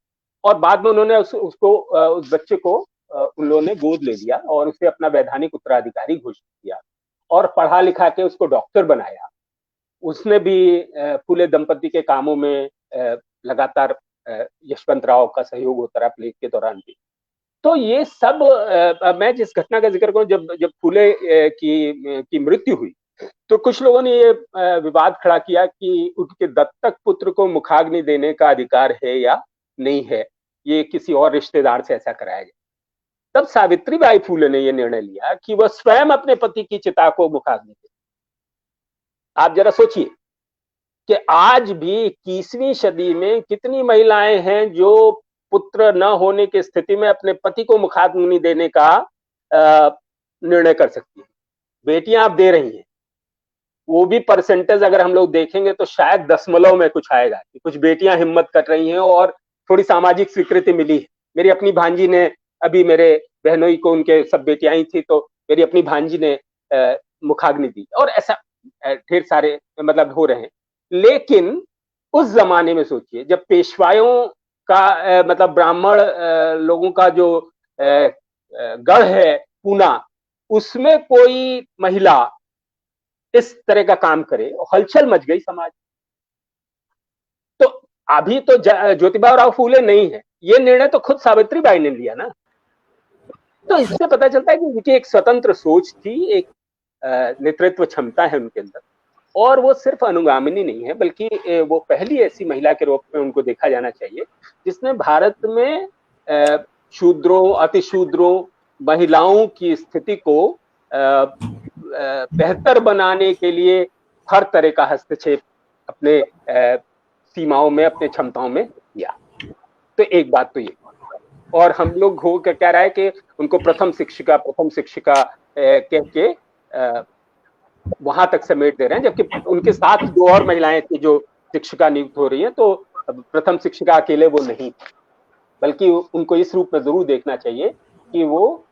और बाद में उन्होंने उस बच्चे को उन लोगों ने गोद ले लिया और उसे अपना वैधानिक उत्तराधिकारी घोषित किया और पढ़ा लिखा के उसको डॉक्टर बनाया। उसने भी फूले दंपति के कामों में लगातार यशवंत राव का सहयोग होता रहा प्लेग के दौरान भी। तो ये सब मैं जिस घटना का जिक्र करूं, जब फूले की मृत्यु हुई तो कुछ लोगों ने ये विवाद खड़ा किया कि उनके दत्तक पुत्र को मुखाग्नि देने का अधिकार है या नहीं है, ये किसी और रिश्तेदार से ऐसा कराया जाए। तब सावित्रीबाई फूले ने यह निर्णय लिया कि वह स्वयं अपने पति की चिता को मुखाग्नि दे। आप जरा सोचिए कि आज भी 21वीं सदी में कितनी महिलाएं हैं जो पुत्र न होने की स्थिति में अपने पति को मुखाग्नि देने का निर्णय कर सकती हैं। बेटियां आप दे रही हैं, वो भी परसेंटेज अगर हम लोग देखेंगे तो शायद दशमलव में कुछ आएगा कि कुछ बेटियां हिम्मत कर रही हैं और थोड़ी सामाजिक स्वीकृति मिली है। मेरी अपनी भांजी ने, अभी मेरे बहनोई को उनके सब बेटियां ही थी, तो मेरी अपनी भांजी ने मुखाग्नि दी और ऐसा ढेर सारे मतलब हो रहे हैं। लेकिन उस जमाने में सोचिए, जब पेशवाओं का मतलब ब्राह्मण लोगों का जो गढ़ है पूना, उसमें कोई महिला इस तरह का काम करे, हलचल मच गई समाज। तो अभी तो ज्योतिबा राव फूले नहीं है, ये निर्णय तो खुद सावित्रीबाई ने लिया ना। तो इससे पता चलता है कि उनकी एक स्वतंत्र सोच थी, एक नेतृत्व क्षमता है उनके अंदर। और वो सिर्फ अनुगामिनी नहीं है, बल्कि वो पहली ऐसी महिला के रूप में उनको देखा जाना चाहिए जिसने भारत में शूद्रों, अतिशूद्रों, महिलाओं की स्थिति को बेहतर बनाने के लिए हर तरह का हस्तक्षेप अपने सीमाओं में, अपने क्षमताओं में किया। तो एक बात तो ये, और हम लोग हो क्या रहा है कि उनको प्रथम शिक्षिका कह के वहां तक समेट दे रहे हैं, जबकि उनके साथ दो और महिलाएं थी जो शिक्षिका नियुक्त हो रही हैं। तो प्रथम शिक्षिका अकेले वो नहीं, बल्कि उनको इस रूप में जरूर देखना चाहिए कि वो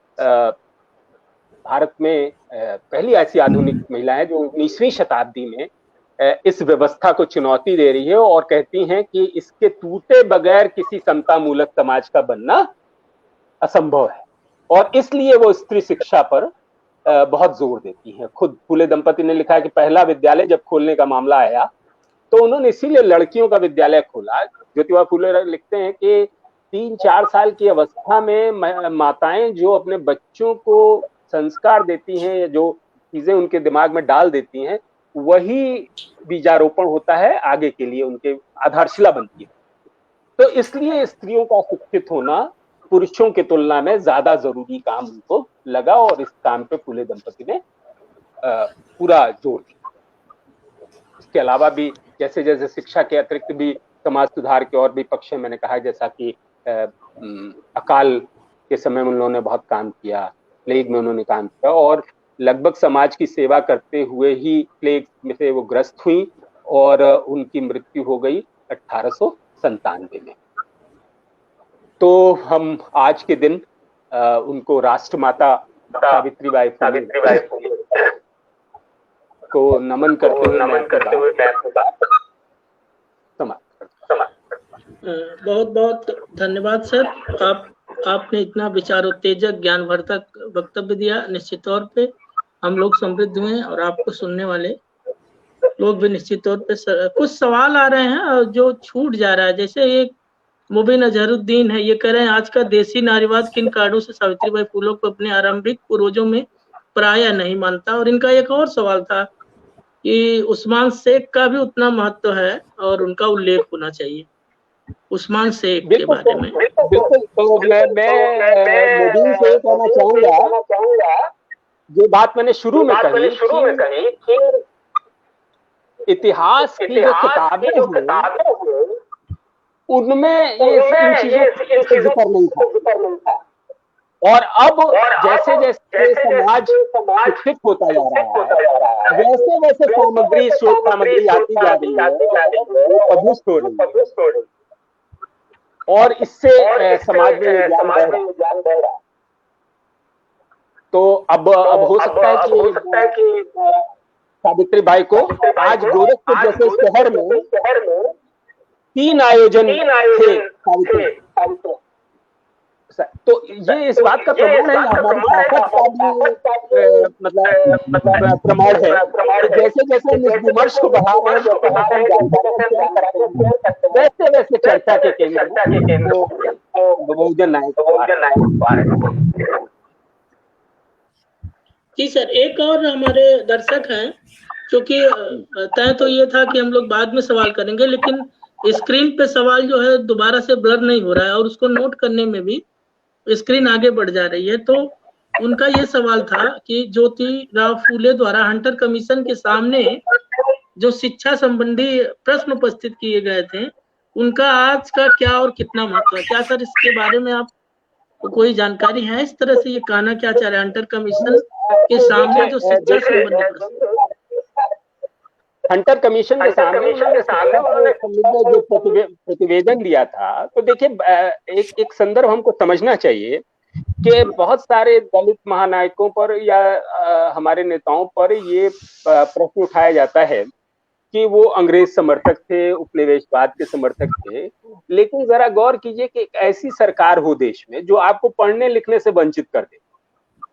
भारत में पहली ऐसी आधुनिक महिला है जो 19वीं शताब्दी में इस व्यवस्था को चुनौती दे रही है और कहती हैं कि इसके टूटे बगैर किसी समता मूलक समाज का बनना असंभव है। और इसलिए वो स्त्री शिक्षा पर बहुत जोर देती हैं। खुद फूले दंपति ने लिखा है कि पहला विद्यालय जब खोलने का मामला आया तो उन्होंने इसीलिए लड़कियों का विद्यालय खोला। ज्योतिबा फूले लिखते हैं कि 3-4 साल की अवस्था में माताएं जो अपने बच्चों को संस्कार देती हैं या जो चीजें उनके दिमाग में डाल देती हैं, वही बीजारोपण होता है आगे के लिए, उनके आधारशिला बनती है। तो इसलिए स्त्रियों का शिक्षित होना पुरुषों की तुलना में ज्यादा जरूरी काम उनको लगा और इस काम पे फूले दंपति ने पूरा जोर दिया। इसके अलावा भी जैसे जैसे शिक्षा के अतिरिक्त भी समाज सुधार के और भी पक्ष हैं। मैंने कहा जैसा कि अकाल के समय में उन्होंने बहुत काम किया, प्लेग में उन्होंने काम किया और लगभग समाज की सेवा करते हुए ही प्लेग में से वो ग्रस्त हुई और उनकी मृत्यु हो गई 1897 में। तो हम आज के दिन उनको राष्ट्रमाता सावित्रीबाई को नमन करते हुए बहुत बहुत धन्यवाद सर। आपने इतना विचारोत्तेजक ज्ञानवर्धक वक्तव्य दिया। निश्चित तौर पे हम लोग समृद्ध हुए और आपको सुनने वाले लोग भी निश्चित तौर पे कुछ सवाल आ रहे हैं और जो छूट जा रहा है। जैसे एक मुबीन अजहरुद्दीन है, ये कह रहे हैं आज का देसी नारीवाद किन कारणों से सावित्रीबाई फुले को अपने आरंभिक पूर्वजों में प्राय नहीं मानता। और इनका एक और सवाल था कि उस्मान शेख का भी उतना महत्व है और उनका उल्लेख होना चाहिए। उस्मान शेख के बारे में बिल्कुल। तो मैं मुबीन से कहना चाहूंगा, जो बात मैंने शुरू में कही कि इतिहास की जो किताबें हैं उनमें इन चीजों का जिक्र नहीं था। और अब जैसे जैसे समाज शिक्षित होता जा रहा है वैसे वैसे सामग्री, शोध सामग्री आती जा रही है, वो पब्लिश हो रही है और इससे समाज में ज्ञान बढ़ रहा है। तो अब हो सकता है कि सावित्रीबाई को आज गोरखपुर जैसे शहर में 3 आयोजन थे। तो ये इस बात का प्रमाण है, हमारी ताकत का भी मतलब प्रमाण है। जैसे जैसे हम इस विमर्श को बढ़ा रहे हैं, वैसे वैसे चर्चा के केंद्र बहुजन नायक। जी सर, एक और हमारे दर्शक हैं, क्योंकि तय तो ये था कि हम लोग बाद में सवाल करेंगे, लेकिन स्क्रीन पे सवाल जो है दोबारा से ब्लर नहीं हो रहा है और उसको नोट करने में भी स्क्रीन आगे बढ़ जा रही है। तो उनका ये सवाल था कि ज्योतिराव फूले द्वारा हंटर कमीशन के सामने जो शिक्षा संबंधी प्रश्न उपस्थित किए गए थे, उनका आज का क्या और कितना महत्व है? क्या सर इसके बारे में आप कोई जानकारी है? इस तरह से ये कहना क्या चाह रहे हैं, हंटर कमीशन के सामने जो शिक्षा संबंधी प्रश्न, हंटर कमीशन के सामने उन्होंने जो प्रतिवेदन दिया था, तो देखिए एक संदर्भ हमको समझना चाहिए कि बहुत सारे दलित महानायकों पर या हमारे नेताओं पर ये प्रश्न उठाया जाता है कि वो अंग्रेज समर्थक थे, उपनिवेशवाद के समर्थक थे। लेकिन जरा गौर कीजिए कि एक ऐसी सरकार हो देश में जो आपको पढ़ने लिखने से वंचित कर दे,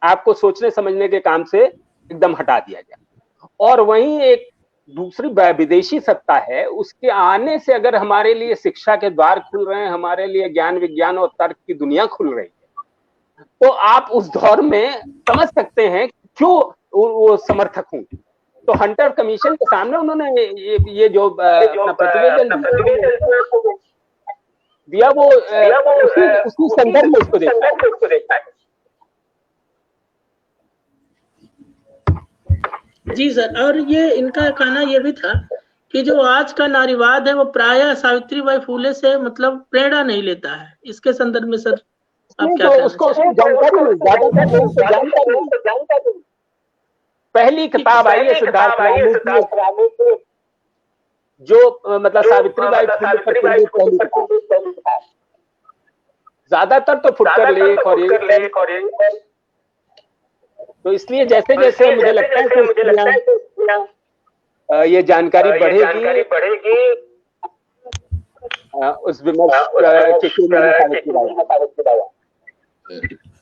आपको सोचने समझने के काम से एकदम हटा दिया जाए, और वहीं एक दूसरी विदेशी सत्ता है, उसके आने से अगर हमारे लिए शिक्षा के द्वार खुल रहे हैं, हमारे लिए ज्ञान विज्ञान और तर्क की दुनिया खुल रही है, तो आप उस दौर में समझ सकते हैं क्यों वो समर्थक होंगे। तो हंटर कमीशन के सामने उन्होंने ये जो अपना प्रतिवेदन दिया वो उसी संदर्भ में इसको देखा है। जी सर, और ये इनका कहना ये भी था कि जो आज का नारीवाद है वो प्रायः सावित्रीबाई फुले से मतलब प्रेरणा नहीं लेता है। इसके संदर्भ में सर आप क्या कहना जानकारी पहली किताब आई है सिद्धार्थ रामू की, जो मतलब सावित्रीबाई फुले ज्यादातर तो फुटकर लेख और तो इसलिए जैसे जैसे मुझे लगता है कि ये जानकारी बढ़ेगी उस विमर्श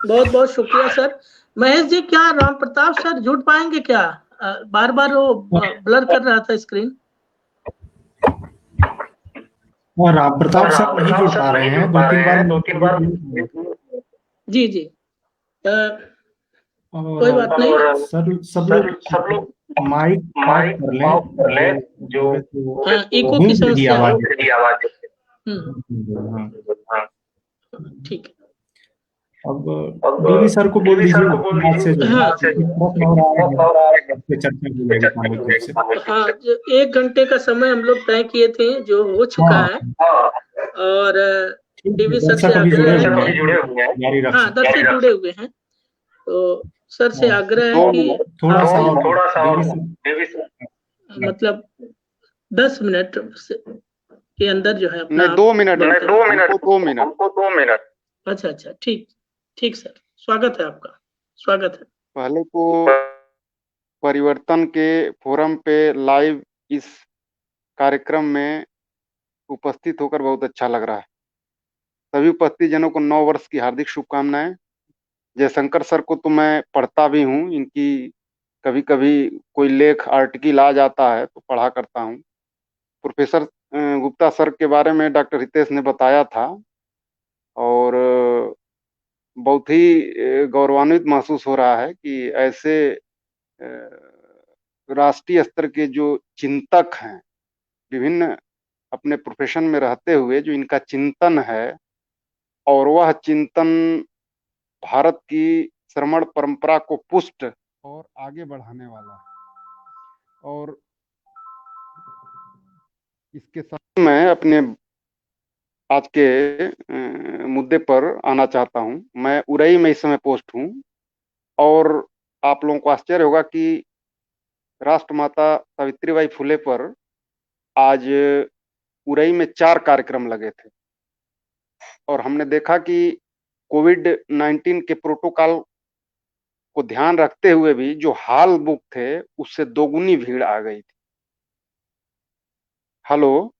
बहुत बहुत शुक्रिया सर। महेश जी, क्या राम प्रताप सर जुड़ पाएंगे क्या? बार बार वो ब्लर कर रहा था स्क्रीन। और राम प्रताप सर नहीं जुड़ पा रहे हैं, दो तीन बार जी जी, कोई बात नहीं सर। सब लोग माइक कर लें जो इको की समस्या आवाज। ठीक है। अब डीवी सर को बोल दीजिए हाँ, 1 घंटे का समय हम लोग तय किए थे जो हो चुका है, और डीवी सर से आग्रह है, हाँ 10 से जुड़े हुए हैं, तो सर से आग्रह है कि थोड़ा सा मतलब 10 मिनट के अंदर जो है अपना 2 मिनट। अच्छा, ठीक सर, स्वागत है आपका, स्वागत है। पहले तो परिवर्तन के फोरम पे लाइव इस कार्यक्रम में उपस्थित होकर बहुत अच्छा लग रहा है। सभी उपस्थित जनों को 9 वर्ष की हार्दिक शुभकामनाएं। जयशंकर सर को तो मैं पढ़ता भी हूँ, इनकी कभी कभी कोई लेख आर्टिकल आ जाता है तो पढ़ा करता हूँ। प्रोफेसर गुप्ता सर के बारे में डॉक्टर हितेश ने बताया था, और बहुत ही गौरवान्वित महसूस हो रहा है कि ऐसे राष्ट्रीय स्तर के जो चिंतक हैं, विभिन्न अपने प्रोफेशन में रहते हुए जो इनका चिंतन है, और वह चिंतन भारत की श्रमण परंपरा को पुष्ट और आगे बढ़ाने वाला है। और इसके साथ मैं अपने आज के मुद्दे पर आना चाहता हूं। मैं उरई में इस समय पोस्ट हूं, और आप लोगों को आश्चर्य होगा कि राष्ट्रमाता सावित्रीबाई फुले पर आज उरई में 4 कार्यक्रम लगे थे, और हमने देखा कि कोविड-19 के प्रोटोकॉल को ध्यान रखते हुए भी जो हॉल बुक थे उससे दोगुनी भीड़ आ गई थी। हेलो,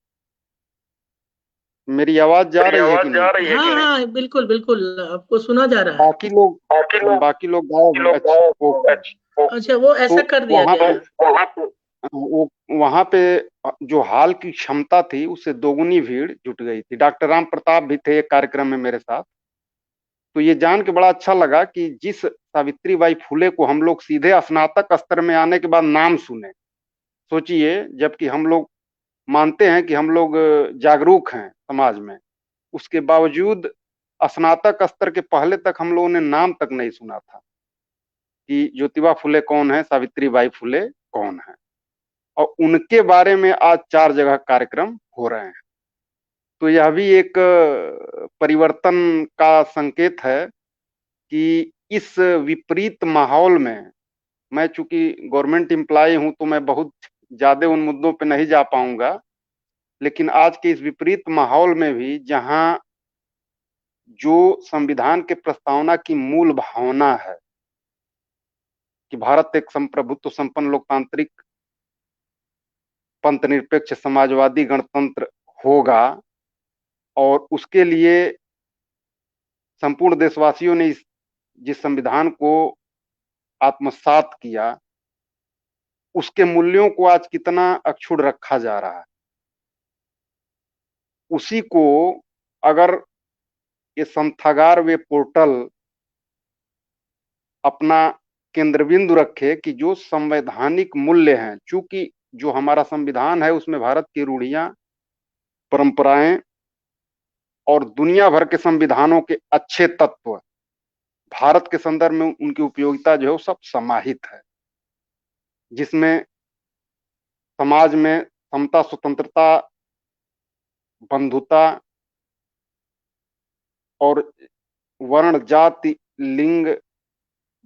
मेरी आवाज जा रही है कि नहीं? हाँ, बिल्कुल आपको सुना जा रहा है। बाकी लोग गायब। अच्छा, वो ऐसा कर दिया गया। वहां पे जो हॉल की क्षमता थी उससे दोगुनी भीड़ जुट गई थी। डॉक्टर राम प्रताप भी थे एक कार्यक्रम में मेरे साथ। तो ये जान के बड़ा अच्छा लगा कि जिस सावित्रीबाई फुले को हम लोग सीधे स्नातक स्तर में आने के बाद नाम सुने, सोचिए, जबकि हम लोग मानते हैं कि हम लोग जागरूक हैं समाज में, उसके बावजूद स्नातक स्तर के पहले तक हम लोगों ने नाम तक नहीं सुना था कि ज्योतिबा फुले कौन है, सावित्रीबाई फुले कौन है। और उनके बारे में आज 4 जगह कार्यक्रम हो रहे हैं। तो यह भी एक परिवर्तन का संकेत है कि इस विपरीत माहौल में, मैं चूंकि गवर्नमेंट एम्प्लॉय हूं तो मैं बहुत ज्यादा उन मुद्दों पे नहीं जा पाऊंगा, लेकिन आज के इस विपरीत माहौल में भी जहां जो संविधान के प्रस्तावना की मूल भावना है कि भारत एक संप्रभुत्व संपन्न लोकतांत्रिक पंथ निरपेक्ष समाजवादी गणतंत्र होगा, और उसके लिए संपूर्ण देशवासियों ने जिस संविधान को आत्मसात किया, उसके मूल्यों को आज कितना अक्षुण्ण रखा जा रहा है, उसी को अगर ये संथागार वे पोर्टल अपना केंद्र बिंदु रखे कि जो संवैधानिक मूल्य हैं, चूंकि जो हमारा संविधान है उसमें भारत की रूढ़ियां, परंपराएं और दुनिया भर के संविधानों के अच्छे तत्व भारत के संदर्भ में उनकी उपयोगिता जो है वो सब समाहित है, जिसमें समाज में समता, स्वतंत्रता, बंधुता और वर्ण, जाति, लिंग,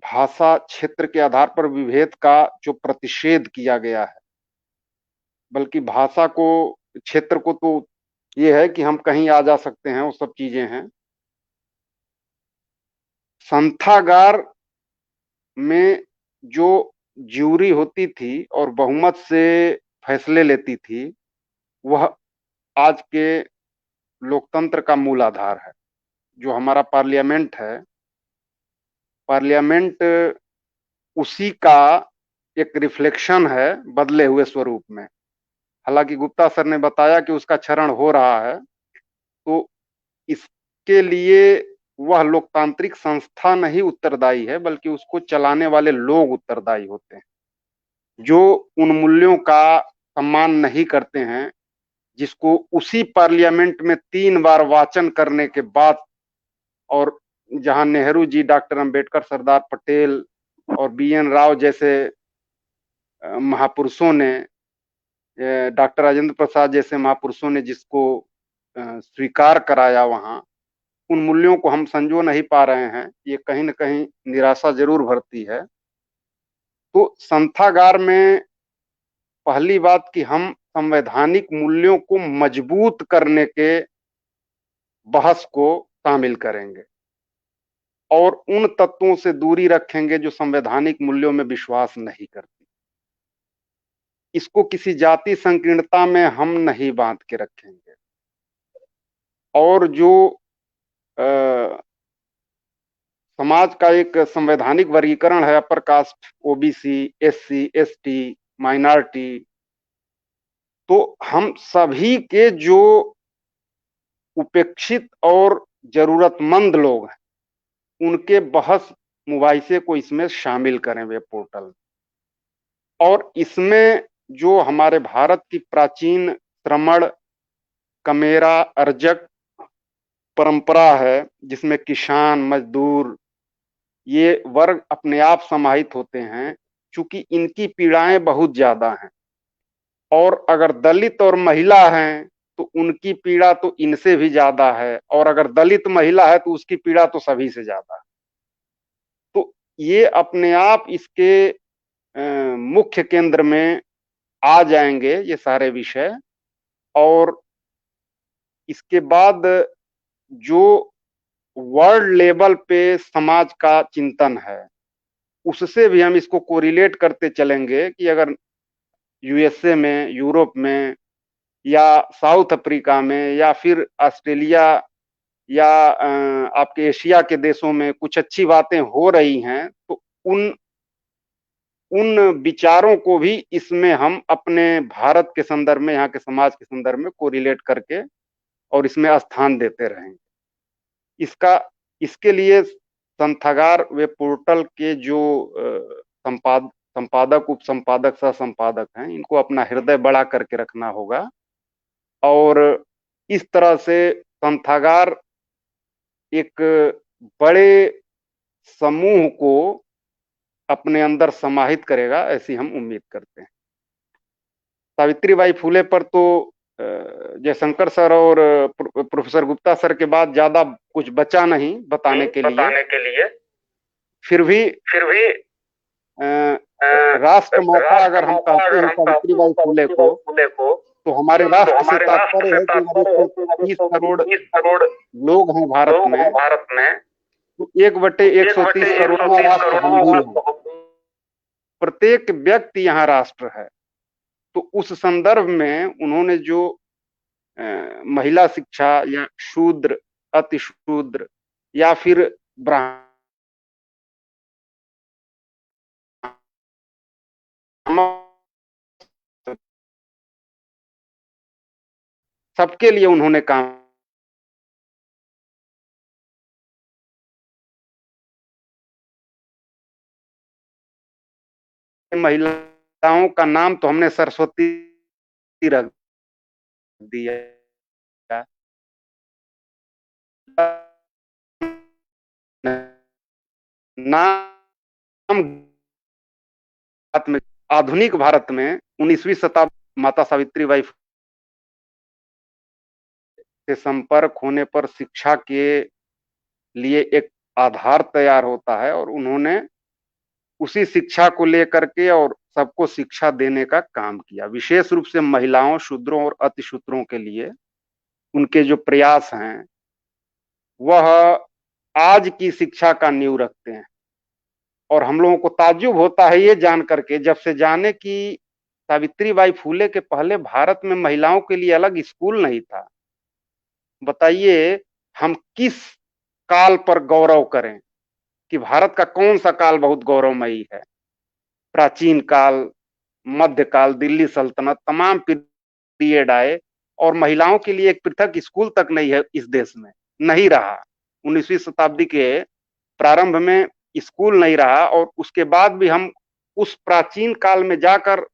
भाषा, क्षेत्र के आधार पर विभेद का जो प्रतिषेध किया गया है, बल्कि भाषा को, क्षेत्र को तो ये है कि हम कहीं आ जा सकते हैं, वो सब चीजें हैं। संथागार में जो ज्यूरी होती थी और बहुमत से फैसले लेती थी, वह आज के लोकतंत्र का मूल आधार है। जो हमारा पार्लियामेंट है, पार्लियामेंट उसी का एक रिफ्लेक्शन है बदले हुए स्वरूप में। हालांकि गुप्ता सर ने बताया कि उसका क्षरण हो रहा है, तो इसके लिए वह लोकतांत्रिक संस्था नहीं उत्तरदायी है, बल्कि उसको चलाने वाले लोग उत्तरदायी होते हैं, जो उन मूल्यों का सम्मान नहीं करते हैं, जिसको उसी पार्लियामेंट में 3 बार वाचन करने के बाद, और जहां नेहरू जी, डॉक्टर अंबेडकर, सरदार पटेल और BN राव जैसे महापुरुषों ने, डॉक्टर राजेंद्र प्रसाद जैसे महापुरुषों ने जिसको स्वीकार कराया, वहां उन मूल्यों को हम संजो नहीं पा रहे हैं। ये कहीं न कहीं निराशा जरूर भरती है। तो संथागार में पहली बात कि हम संवैधानिक मूल्यों को मजबूत करने के बहस को शामिल करेंगे और उन तत्वों से दूरी रखेंगे जो संवैधानिक मूल्यों में विश्वास नहीं करती। इसको किसी जाति संकीर्णता में हम नहीं बांध के रखेंगे। और जो समाज का एक संवैधानिक वर्गीकरण है, upper caste, OBC, SC, ST, minority, तो हम सभी के जो उपेक्षित और जरूरतमंद लोग हैं, उनके बहस मुबाहिसे को इसमें शामिल करें वेब पोर्टल में। और इसमें जो हमारे भारत की प्राचीन श्रमण, कमेरा, अर्जक परंपरा है, जिसमें किसान, मजदूर, ये वर्ग अपने आप समाहित होते हैं, चूंकि इनकी पीड़ाएं बहुत ज्यादा हैं। और अगर दलित और महिला हैं तो उनकी पीड़ा तो इनसे भी ज्यादा है, और अगर दलित महिला है तो उसकी पीड़ा तो सभी से ज्यादा है। तो ये अपने आप इसके मुख्य केंद्र में आ जाएंगे ये सारे विषय। और इसके बाद जो वर्ल्ड लेवल पे समाज का चिंतन है, उससे भी हम इसको कोरिलेट करते चलेंगे कि अगर USA में, यूरोप में, या साउथ अफ्रीका में, या फिर ऑस्ट्रेलिया, या आपके एशिया के देशों में कुछ अच्छी बातें हो रही हैं, तो उन विचारों को भी इसमें हम अपने भारत के संदर्भ में, यहाँ के समाज के संदर्भ में कोरिलेट करके और इसमें स्थान देते रहेंगे। इसके लिए संथागार वेब पोर्टल के जो संपादक, उप संपादक, सह संपादक हैं, इनको अपना हृदय बड़ा करके रखना होगा। और इस तरह से संथागार एक बड़े समूह को अपने अंदर समाहित करेगा, ऐसी हम उम्मीद करते हैं। सावित्रीबाई फुले पर तो जयशंकर सर और प्रोफेसर गुप्ता सर के बाद ज्यादा कुछ बचा नहीं बताने के लिए। फिर भी राष्ट्रमाता अगर हम कहते हैं सावित्रीबाई फुले को, तो हमारे राष्ट्र से तात्पर्य है कि 30 करोड़ लोग हैं भारत में, तो 1/130 करोड़ राष्ट्र हम भी हैं। प्रत्येक व्यक्ति यहाँ राष्ट्र है। तो उस संदर्भ में उन्होंने जो महिला शिक्षा, या शूद्र, अति शूद्र, या फिर ब्राह्मण, सबके लिए उन्होंने काम महिलाओं का नाम तो हमने सरस्वती रख दिया। नाम में आधुनिक भारत में 19वीं शताब्दी माता सावित्रीबाई से संपर्क होने पर शिक्षा के लिए एक आधार तैयार होता है और उन्होंने उसी शिक्षा को लेकर के और सबको शिक्षा देने का काम किया। विशेष रूप से महिलाओं, शूद्रों और अतिशूद्रों के लिए उनके जो प्रयास हैं वह आज की शिक्षा का नींव रखते हैं। और हम लोगों को ताज्जुब होता है ये जान करके, जब से जाने कि सावित्रीबाई फुले के पहले भारत में महिलाओं के लिए अलग स्कूल नहीं था। बताइए हम किस काल पर गौरव करें कि भारत का कौन सा काल बहुत गौरवमयी है। प्राचीन काल, मध्यकाल, दिल्ली सल्तनत, तमाम पीरियड आए और महिलाओं के लिए एक पृथक स्कूल तक नहीं है इस देश में, नहीं रहा। 19वीं शताब्दी के प्रारंभ में स्कूल नहीं रहा और उसके बाद भी हम उस प्राचीन काल में जाकर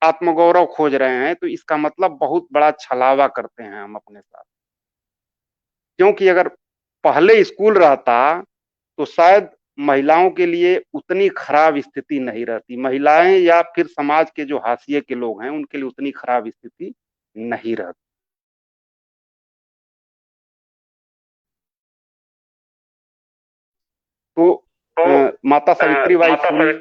आत्मगौरव खोज रहे हैं, तो इसका मतलब बहुत बड़ा छलावा करते हैं हम अपने साथ। क्योंकि अगर पहले स्कूल रहता तो शायद महिलाओं के लिए उतनी खराब स्थिति नहीं रहती। महिलाएं या फिर समाज के जो हाशिए के लोग हैं उनके लिए उतनी खराब स्थिति नहीं रहती। तो माता सावित्रीबाई फुले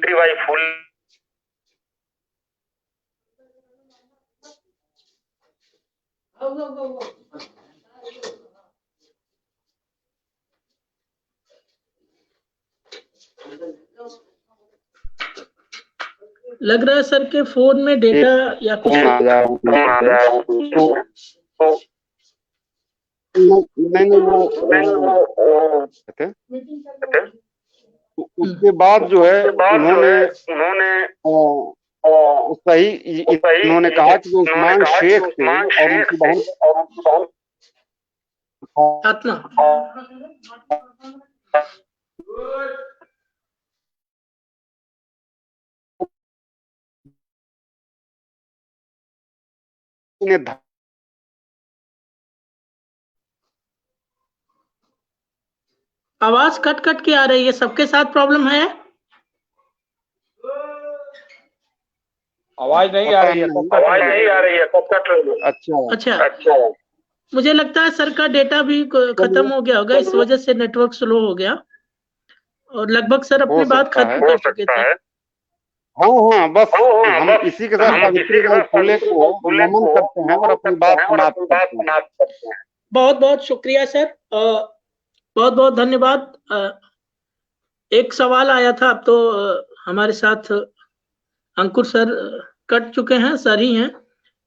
लग रहा है सर के फोन में डेटा या कुछ उसके बाद जो है उन्होंने सही उन्होंने कहा कि उस्मान शेख थे और उनकी बहन ने आवाज कट कट के आ रही है। सबके साथ प्रॉब्लम है? आवाज नहीं आ रही है, अच्छा, मुझे लगता है सर का डेटा भी खत्म हो गया होगा, इस वजह से नेटवर्क स्लो हो गया और लगभग सर अपनी बात खत्म कर चुके थे। हाँ, बस हम इसी के साथ सावित्रीबाई फुले को नमन करते हैं और अपनी बात समाप्त करते हैं। बहुत बहुत शुक्रिया सर, बहुत बहुत धन्यवाद। एक सवाल आया था, अब तो हमारे साथ अंकुर सर कट चुके हैं, सर ही हैं।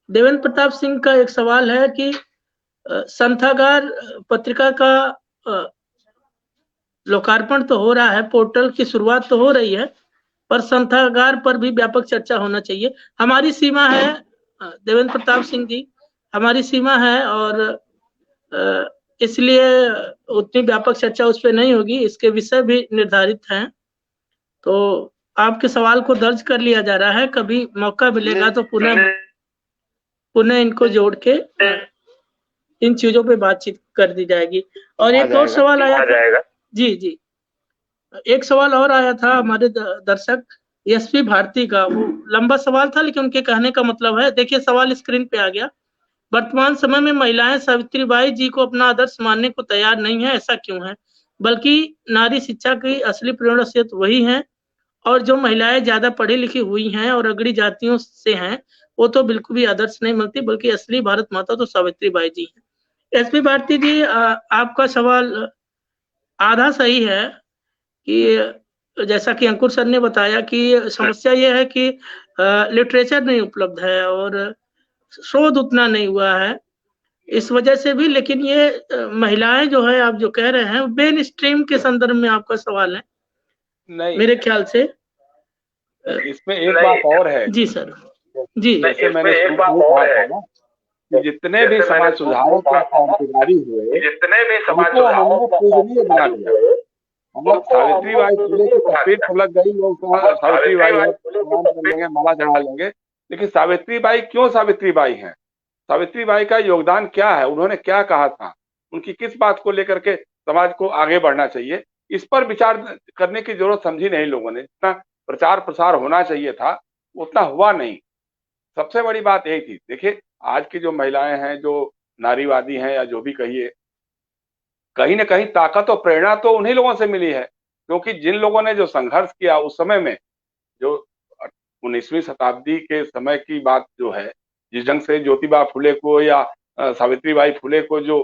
देवेंद्र प्रताप सिंह का एक सवाल है कि संथागार पत्रिका का लोकार्पण तो हो रहा है, पोर्टल की शुरुआत तो हो रही है, पर संथागार पर भी व्यापक चर्चा होना चाहिए। हमारी सीमा है देवेंद्र प्रताप सिंह जी, हमारी सीमा है और इसलिए उतनी व्यापक चर्चा उस पर नहीं होगी, इसके विषय भी निर्धारित हैं। तो आपके सवाल को दर्ज कर लिया जा रहा है, कभी मौका मिलेगा तो पुनः इनको जोड़ के इन चीजों पे बातचीत कर दी जाएगी। और एक और सवाल आया था जी, एक सवाल और आया था हमारे दर्शक एसपी भारती का। वो लंबा सवाल था लेकिन उनके कहने का मतलब है, देखिए सवाल स्क्रीन पे आ गया। वर्तमान समय में महिलाएं सावित्रीबाई जी को अपना आदर्श मानने को तैयार नहीं है, ऐसा क्यों है? बल्कि नारी शिक्षा की असली प्रेरणा स्रोत वही है, और जो महिलाएं ज्यादा पढ़ी लिखी हुई हैं और अग्रणी जातियों से हैं वो तो बिल्कुल भी आदर्श नहीं मिलती, बल्कि असली भारत माता तो सावित्रीबाई जी है। एसपी भारती जी, आपका सवाल आधा सही है कि जैसा कि अंकुर सर ने बताया कि समस्या ये है कि लिटरेचर नहीं उपलब्ध है और शोध उतना नहीं हुआ है, इस वजह से भी। लेकिन ये महिलाएं जो है आप जो कह रहे हैं मेन स्ट्रीम के संदर्भ में आपका सवाल है नहीं, मेरे ख्याल से इसमें एक बात और है जी सर जी, जैसे मैंने कहा था ना कि जितने भी समाज सुधारों पर क्रांतिकारी हुए उनको हमने पूजनीय बना दिया। मतलब सावित्री बाई फुले की तस्वीर तो लग गई, लोग सावित्री बाई है प्रणाम कर लेंगे, माला चढ़ा लेंगे, लेकिन सावित्री बाई क्यों सावित्री बाई है? सावित्री बाई का योगदान क्या है? उन्होंने क्या कहा था? उनकी किस बात को लेकर के समाज को आगे बढ़ना चाहिए, इस पर विचार करने की जरूरत समझी नहीं लोगों ने। जितना प्रचार प्रसार होना चाहिए था उतना हुआ नहीं। सबसे बड़ी बात यही थी। देखिए, आज की जो महिलाएं हैं, जो नारीवादी हैं या जो भी कहिए, कहीं ना कहीं ताकत और प्रेरणा तो उन्हीं लोगों से मिली है, क्योंकि जिन लोगों ने जो संघर्ष किया उस समय में, जो 19वीं शताब्दी के समय की बात जो है, जिस ढंग से ज्योतिबा फुले को या सावित्री बाई फुले को जो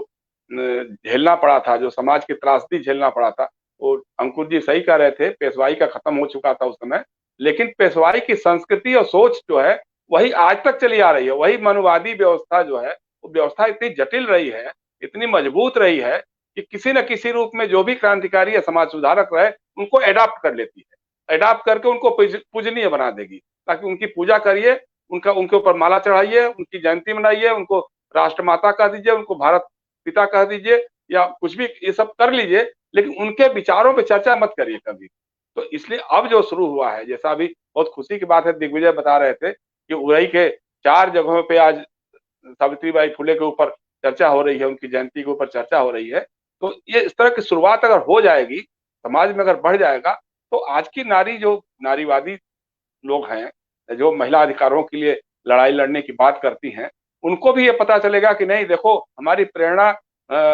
झेलना पड़ा था, जो समाज की त्रासदी झेलना पड़ा था, वो अंकुर जी सही कह रहे थे, पेशवाई का खत्म हो चुका था उस समय, लेकिन पेशवाई की संस्कृति और सोच जो है वही आज तक चली आ रही है। वही मनुवादी व्यवस्था जो है, वो व्यवस्था इतनी जटिल रही है, इतनी मजबूत रही है कि किसी न किसी रूप में जो भी क्रांतिकारी या समाज सुधारक रहे उनको एडाप्ट कर लेती है, एडाप्ट करके उनको पूजनीय बना देगी, ताकि उनकी पूजा करिए, उनका उनके ऊपर माला चढ़ाइए, उनकी जयंती मनाइए, उनको राष्ट्रमाता कह दीजिए, उनको भारत पिता कह दीजिए, या कुछ भी ये सब कर लीजिए, लेकिन उनके विचारों पे चर्चा मत करिए कभी। तो इसलिए अब जो शुरू हुआ है, जैसा अभी बहुत खुशी की बात है, दिग्विजय बता रहे थे कि उरई के 4 जगहों पे आज सावित्री बाई फुले के ऊपर चर्चा हो रही है, उनकी जयंती के ऊपर चर्चा हो रही है। तो ये इस तरह की शुरुआत अगर हो जाएगी, समाज में अगर बढ़ जाएगा, तो आज की नारी, जो नारीवादी लोग हैं, जो महिला अधिकारों के लिए लड़ाई लड़ने की बात करती हैं, उनको भी ये पता चलेगा कि नहीं, देखो हमारी प्रेरणा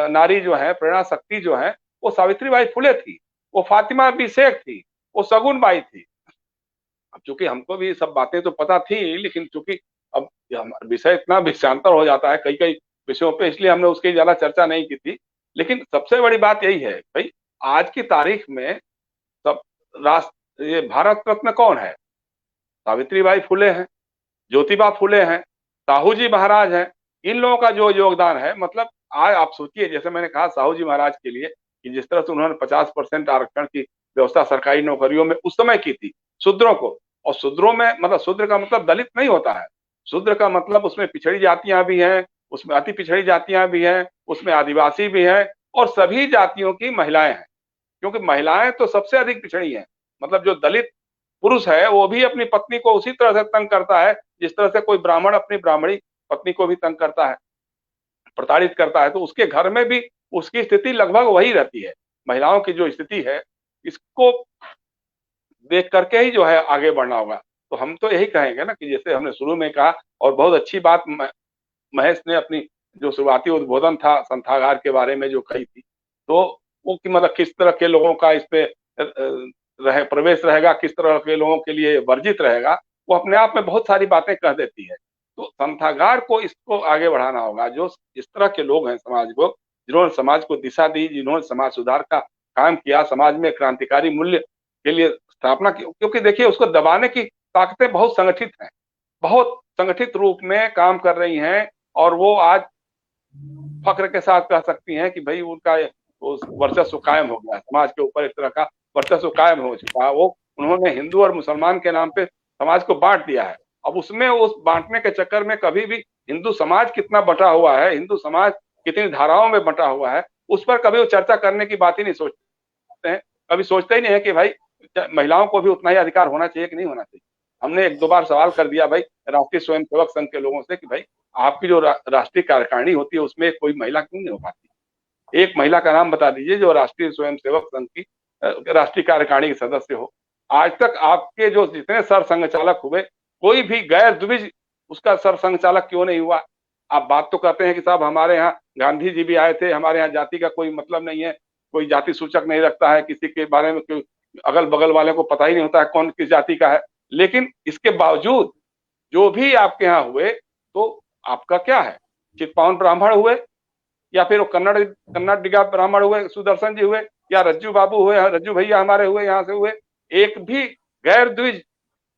नारी जो है, प्रेरणा शक्ति जो है, वो सावित्री बाई फुले थी, वो फातिमा बी शेख थी, वो सगुन बाई थी। अब चूंकि हमको भी सब बातें तो पता थी, लेकिन चूंकि अब विषय इतना विषयांतर हो जाता है कई कई विषयों पे, इसलिए हमने उसकी ज्यादा चर्चा नहीं की थी। लेकिन सबसे बड़ी बात यही है भाई, आज की तारीख में सब राष्ट्र, ये भारत रत्न कौन है? सावित्री बाई फुले हैं, ज्योतिबा फुले हैं, साहू जी महाराज हैं। इन लोगों का जो योगदान है, मतलब आज आप सोचिए, जैसे मैंने कहा साहू जी महाराज के लिए, कि जिस तरह से उन्होंने 50% आरक्षण की व्यवस्था सरकारी नौकरियों में उस समय की थी शूद्रों को, और शूद्रों में मतलब शूद्र का मतलब दलित नहीं होता है, शूद्र का मतलब उसमें पिछड़ी जातियां भी हैं, उसमें अति पिछड़ी जातियां भी हैं, उसमें आदिवासी भी हैं, और सभी जातियों की महिलाएं हैं, क्योंकि महिलाएं तो सबसे अधिक पिछड़ी हैं। मतलब जो दलित पुरुष है वो भी अपनी पत्नी को उसी तरह से तंग करता है जिस तरह से कोई ब्राह्मण अपनी ब्राह्मणी पत्नी को भी तंग करता है, प्रताड़ित करता है। तो उसके घर में भी उसकी स्थिति लगभग वही रहती है। महिलाओं की जो स्थिति है, इसको देख करके ही जो है आगे बढ़ना होगा। तो हम तो यही कहेंगे ना, कि जैसे हमने शुरू में कहा, और बहुत अच्छी बात महेश ने अपनी जो शुरुआती उद्बोधन था संथागार के बारे में जो कही थी, तो वो कि मतलब किस तरह के लोगों का इस पे प्रवेश रहेगा, किस तरह के लोगों के लिए वर्जित रहेगा, वो अपने आप में बहुत सारी बातें कह देती है। तो संथागार को इसको आगे बढ़ाना होगा। जो इस तरह के लोग हैं समाज को, जिन्होंने समाज को दिशा दी, जिन्होंने समाज सुधार का काम किया, समाज में क्रांतिकारी मूल्य के लिए स्थापना की, क्योंकि देखिए उसको दबाने की ताकतें बहुत संगठित हैं, बहुत संगठित रूप में काम कर रही हैं, और वो आज फख्र के साथ कह सकती हैं कि भाई उनका वर्चस्व कायम हो गया, समाज के ऊपर एक तरह का वर्चस्व कायम हो चुका है। वो उन्होंने हिंदू और मुसलमान के नाम पे समाज को बांट दिया है। अब उसमें उस बांटने के चक्कर में कभी भी हिंदू समाज कितना बटा हुआ है, हिंदू समाज कितनी धाराओं में बटा हुआ है, उस पर कभी वो चर्चा करने की बात ही नहीं सोचते हैं। कभी सोचते ही नहीं है कि भाई महिलाओं को भी उतना ही अधिकार होना चाहिए कि नहीं होना चाहिए। हमने 1-2 बार सवाल कर दिया भाई राष्ट्रीय स्वयंसेवक संघ के लोगों से कि भाई आपकी जो राष्ट्रीय कार्यकारिणी होती है उसमें कोई महिला क्यों नहीं हो पाती? एक महिला का नाम बता दीजिए जो राष्ट्रीय स्वयंसेवक संघ की राष्ट्रीय कार्यकारिणी के सदस्य हो। आज तक आपके जो जितने सर संघ चालक हुए, कोई भी गैर द्विज उसका सर संघ चालक क्यों नहीं हुआ? आप बात तो करते हैं कि साहब हमारे यहाँ गांधी जी भी आए थे, हमारे यहाँ जाति का कोई मतलब नहीं है, कोई जाति सूचक नहीं रखता है, किसी के बारे में अगल बगल वाले को पता ही नहीं होता है कौन किस जाति का है। लेकिन इसके बावजूद जो भी आपके यहाँ हुए, तो आपका क्या है? चितपावन ब्राह्मण हुए, या फिर वो कन्नड़ डिगा ब्राह्मण हुए, सुदर्शन जी हुए, या रज्जू बाबू हुए, रज्जू भैया हमारे हुए यहाँ से हुए, एक भी गैर द्विज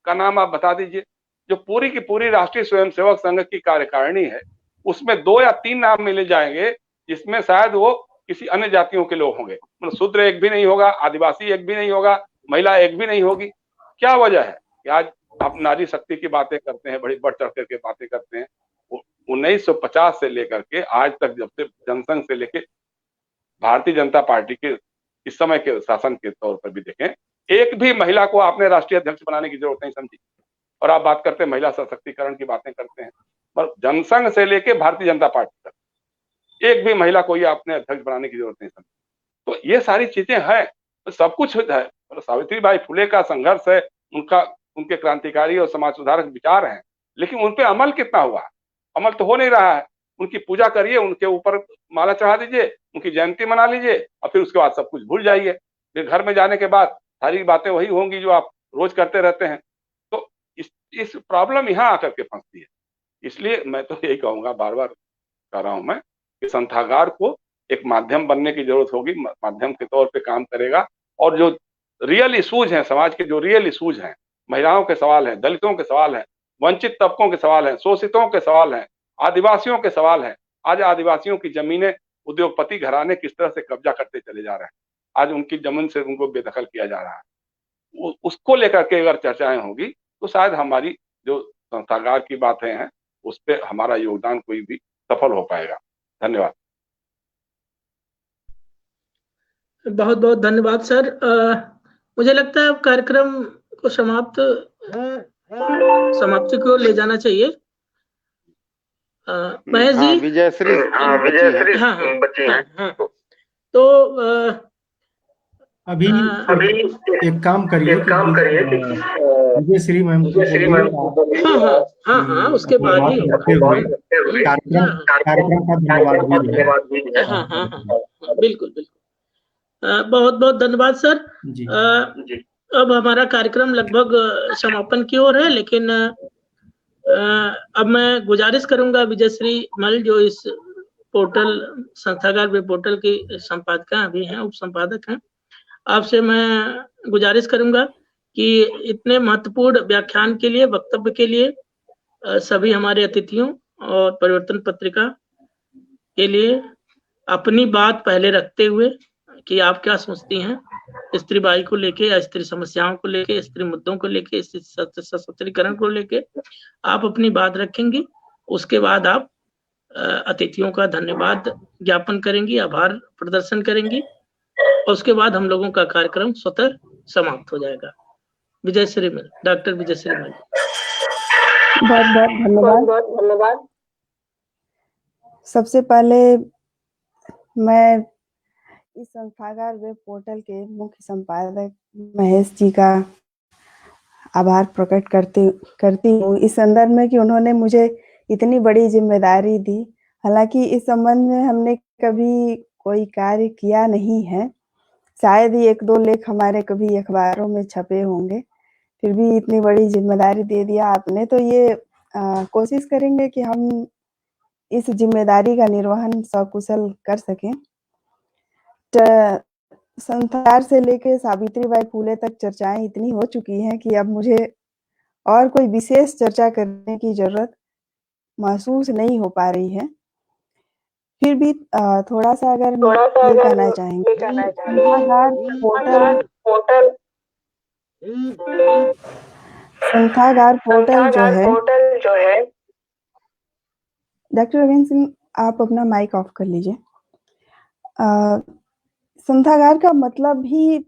का नाम आप बता दीजिए। जो पूरी की पूरी राष्ट्रीय स्वयंसेवक संघ की कार्यकारिणी है, उसमें 2 या 3 नाम मिले जाएंगे जिसमें शायद वो किसी अन्य जातियों के लोग होंगे। मतलब शूद्र एक भी नहीं होगा, आदिवासी एक भी नहीं होगा, महिला एक भी नहीं होगी। क्या वजह है कि आज आप नारी शक्ति की बातें करते हैं, बड़ी बढ़ चढ़ करके बातें करते हैं। 1950 से लेकर के आज तक, जब से जनसंघ से लेके भारतीय जनता पार्टी के इस समय के शासन के तौर पर भी देखें, एक भी महिला को आपने राष्ट्रीय अध्यक्ष बनाने की जरूरत नहीं समझी। और आप बात करते हैं महिला सशक्तिकरण की बातें करते हैं, पर जनसंघ से लेके भारतीय जनता पार्टी तक एक भी महिला को ही आपने अध्यक्ष बनाने की जरूरत नहीं समझी। तो ये सारी चीजें हैं, तो सब कुछ है। सावित्रीबाई फुले का संघर्ष है, उनके क्रांतिकारी और समाज सुधारक विचार हैं, लेकिन उन पे अमल कितना हुआ? अमल तो हो नहीं रहा है। उनकी पूजा करिए, उनके ऊपर माला चढ़ा दीजिए, उनकी जयंती मना लीजिए और फिर उसके बाद सब कुछ भूल जाइए। फिर घर में जाने के बाद सारी बातें वही होंगी जो आप रोज करते रहते हैं। तो इस प्रॉब्लम यहाँ आकर के फंसती है। इसलिए मैं तो यही कहूंगा, बार बार कह रहा हूं मैं, कि संथागार को एक माध्यम बनने की जरूरत होगी, माध्यम के तौर पे काम करेगा। और जो रियल इशूज हैं, समाज के जो रियल इशूज हैं, महिलाओं के सवाल हैं, दलितों के सवाल हैं, वंचित तबकों के सवाल हैं, शोषितों के सवाल हैं, आदिवासियों के सवाल हैं। आज आदिवासियों की जमीनें उद्योगपति घराने किस तरह से कब्जा करते चले जा रहे हैं, आज उनकी जमीन से उनको बेदखल किया जा रहा है। उसको लेकर के अगर चर्चाएं होगी तो शायद हमारी जो संस्थागार की बातें हैं उस पर हमारा योगदान कोई भी सफल हो पाएगा। धन्यवाद। बहुत बहुत धन्यवाद सर। मुझे लगता है अब कार्यक्रम को समाप्ति को ले जाना चाहिए। महेश जी, विजयश्री बची हैं। तो अभी एक काम करिए कि विजयश्री मैम हाँ, उसके बाद ही कार्यक्रम का धन्यवाद भी है। हाँ, बिल्कुल। बहुत बहुत धन्यवाद सर जी। अब हमारा कार्यक्रम लगभग समापन की ओर है, लेकिन अब मैं गुजारिश करूंगा विजयश्री मल, जो इस पोर्टल संस्थागार वेब पोर्टल की संपादका भी हैं, उप संपादक हैं, आपसे मैं गुजारिश करूंगा कि इतने महत्वपूर्ण व्याख्यान के लिए, वक्तव्य के लिए सभी हमारे अतिथियों और परिवर्तन पत्रिका के लिए अपनी बात पहले रखते हुए कि आप क्या सोचती हैं स्त्रीबाई को लेके, या स्त्री समस्याओं को लेके, स्त्री मुद्दों को लेके, सशक्तिकरण को लेके आप अपनी बात रखेंगी। उसके बाद आप अतिथियों का धन्यवाद ज्ञापन करेंगी, आभार प्रदर्शन करेंगी, और उसके बाद हम लोगों का कार्यक्रम स्वतः समाप्त हो जाएगा। विजयश्री मिल, डॉक्टर विजयश्री मिल, बहुत बहुत धन्यवाद। सबसे पहले मैं इस संस्थागार वेब पोर्टल के मुख्य संपादक महेश जी का आभार प्रकट करती हूँ इस संदर्भ में कि उन्होंने मुझे इतनी बड़ी जिम्मेदारी दी। हालांकि इस संबंध में हमने कभी कोई कार्य किया नहीं है, शायद ही 1-2 लेख हमारे कभी अखबारों में छपे होंगे, फिर भी इतनी बड़ी जिम्मेदारी दे दिया आपने। तो ये कोशिश करेंगे कि हम इस जिम्मेदारी का निर्वहन सकुशल कर सकें। संथागार से लेके सावित्रीबाई फुले तक चर्चाएं इतनी हो चुकी हैं कि अब मुझे और कोई विशेष चर्चा करने की जरूरत महसूस नहीं हो पा रही है। फिर भी थोड़ा सा अगर ये कहना चाहेंगे, संथागार पोर्टल जो है, डॉक्टर रविंद्र सिंह आप अपना माइक ऑफ कर लीजिए। संथागार का मतलब ही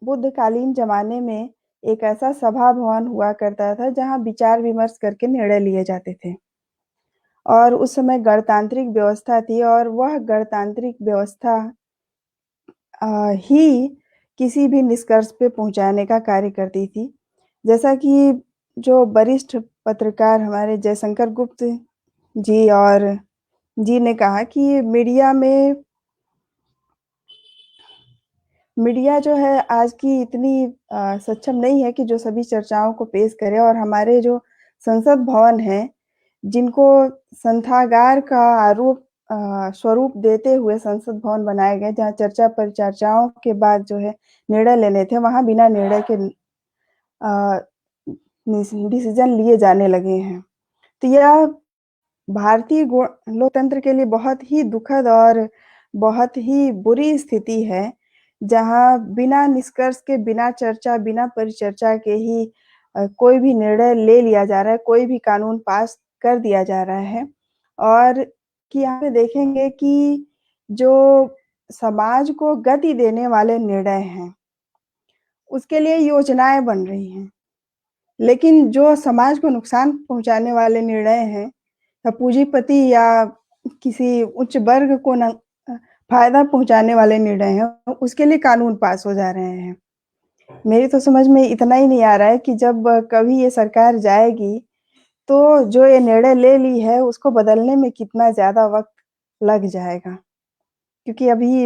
बुद्धकालीन जमाने में एक ऐसा सभा भवन हुआ करता था जहां विचार विमर्श करके निर्णय लिए जाते थे, और उस समय गणतांत्रिक व्यवस्था थी, और वह गणतांत्रिक व्यवस्था ही किसी भी निष्कर्ष पे पहुंचाने का कार्य करती थी। जैसा कि जो वरिष्ठ पत्रकार हमारे जयशंकर गुप्त जी और जी ने कहा कि मीडिया जो है आज की इतनी सक्षम नहीं है कि जो सभी चर्चाओं को पेश करे, और हमारे जो संसद भवन है, जिनको संथागार का स्वरूप देते हुए संसद भवन बनाए गए, जहाँ चर्चा परिचर्चाओं के बाद जो है निर्णय लेने थे, वहां बिना निर्णय के डिसीजन लिए जाने लगे हैं। तो यह भारतीय लोकतंत्र के लिए बहुत ही दुखद और बहुत ही बुरी स्थिति है, जहां बिना निष्कर्ष के, बिना चर्चा, बिना परिचर्चा के ही कोई भी निर्णय ले लिया जा रहा है, कोई भी कानून पास कर दिया जा रहा है। और कि यहाँ पे देखेंगे कि जो समाज को गति देने वाले निर्णय हैं, उसके लिए योजनाएं बन रही हैं। लेकिन जो समाज को नुकसान पहुंचाने वाले निर्णय हैं, या पूंजीपति या किसी उच्च वर्ग को फायदा पहुंचाने वाले निर्णय हैं, उसके लिए कानून पास हो जा रहे हैं। मेरी तो समझ में इतना ही नहीं आ रहा है कि जब कभी ये सरकार जाएगी, तो जो ये निर्णय ले ली है, उसको बदलने में कितना ज़्यादा वक़्त लग जाएगा। क्योंकि अभी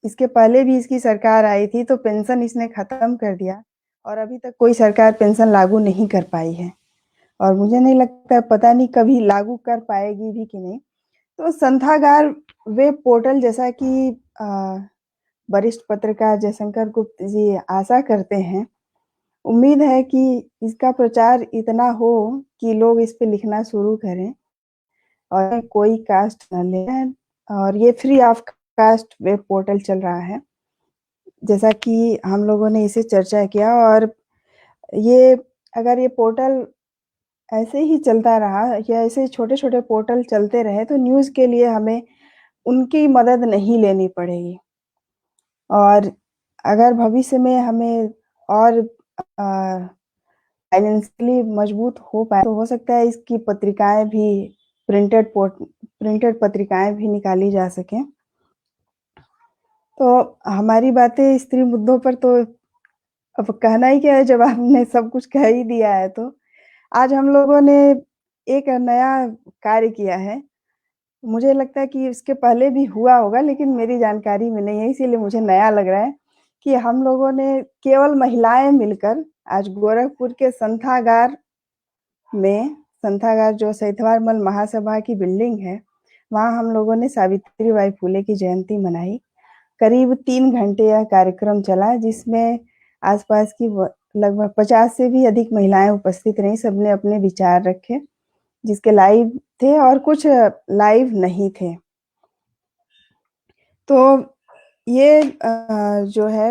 इसके पहले भी इसकी सरकार आई थी, तो पेंशन इसने खत्म कर दिया और अभी तक कोई सरकार पेंशन लागू नहीं कर पाई है और मुझे नहीं लगता, पता नहीं कभी लागू कर पाएगी भी कि नहीं। तो संथागार वेब पोर्टल, जैसा कि वरिष्ठ पत्रकार जयशंकर गुप्त जी आशा करते हैं, उम्मीद है कि इसका प्रचार इतना हो कि लोग इस पे लिखना शुरू करें और कोई कास्ट न लें। और ये free of cost web portal चल रहा है, जैसा कि हम लोगों ने इसे चर्चा किया। और ये अगर ये पोर्टल ऐसे ही चलता रहा या ऐसे छोटे-छोटे पोर्टल चलते रहे, तो न्यूज़ के लिए हमें उनकी मदद नहीं लेनी पड़ेगी। और अगर भविष्य में हमें और फाइनेंशियली मजबूत हो पाए, तो हो सकता है इसकी पत्रिकाएँ भी प्रिंटेड पत्रिकाएँ भी निकाली जा सकें। तो हमारी बातें स्त्री मुद्दों पर तो अब कहना ही क्या है, जब आपने सब कुछ कह ही दिया है तो। आज हम लोगों ने एक नया कार्य किया है। मुझे लगता है कि इसके पहले भी हुआ होगा, लेकिन मेरी जानकारी में नहीं है, इसीलिए मुझे नया लग रहा है कि हम लोगों ने केवल महिलाएँ मिलकर आज गोरखपुर के संथागार जो सैतवारमल महासभा की बिल्डिंग है, वहाँ हम लोगों ने सावित्रीबाई फुले की जयंती मनाई। करीब 3 घंटे यह कार्यक्रम चला, जिसमें आसपास की लगभग 50 से भी अधिक महिलाएं उपस्थित रहीं। सबने अपने विचार रखे, जिसके लाइव थे और कुछ लाइव नहीं थे। तो ये जो है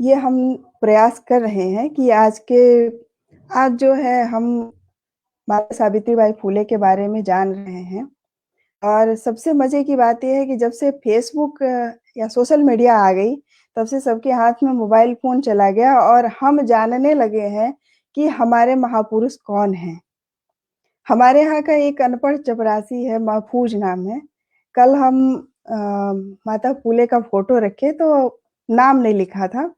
ये हम प्रयास कर रहे हैं कि आज जो है हम माता सावित्रीबाई फुले के बारे में जान रहे हैं। और सबसे मज़े की बात ये है कि जब से फेसबुक या सोशल मीडिया आ गई, तब से सबके हाथ में मोबाइल फ़ोन चला गया और हम जानने लगे हैं कि हमारे महापुरुष कौन हैं। हमारे यहाँ का एक अनपढ़ चपरासी है, महफूज नाम है। कल हम माता फुले का फ़ोटो रखे, तो नाम नहीं लिखा था।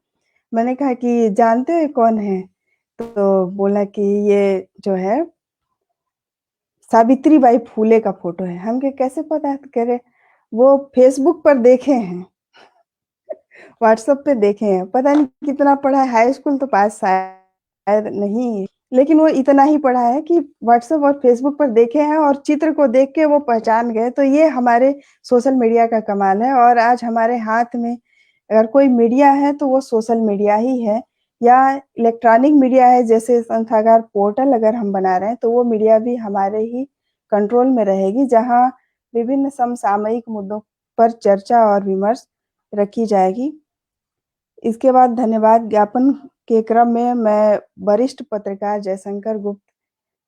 मैंने कहा कि जानते हो ये कौन है? तो बोला कि ये जो है सावित्रीबाई फुले का फ़ोटो है। हम कहे कैसे पता? तो कह रहे वो फ़ेसबुक पर देखे हैं, व्हाट्सएप पे देखे हैं। पता नहीं कितना पढ़ा है, हाई स्कूल तो पास शायद नहीं, लेकिन वो इतना ही पढ़ा है कि व्हाट्सएप और फ़ेसबुक पर देखे हैं और चित्र को देख के वो पहचान गए। तो ये हमारे सोशल मीडिया का कमाल है। और आज हमारे हाथ में अगर कोई मीडिया है, तो वो सोशल मीडिया ही है, या इलेक्ट्रॉनिक मीडिया है, जैसे संथागार पोर्टल अगर हम बना रहे हैं, तो वो मीडिया भी हमारे ही कंट्रोल में रहेगी, जहाँ विभिन्न समसामयिक मुद्दों पर चर्चा और विमर्श रखी जाएगी। इसके बाद धन्यवाद ज्ञापन के क्रम में मैं वरिष्ठ पत्रकार जयशंकर गुप्त,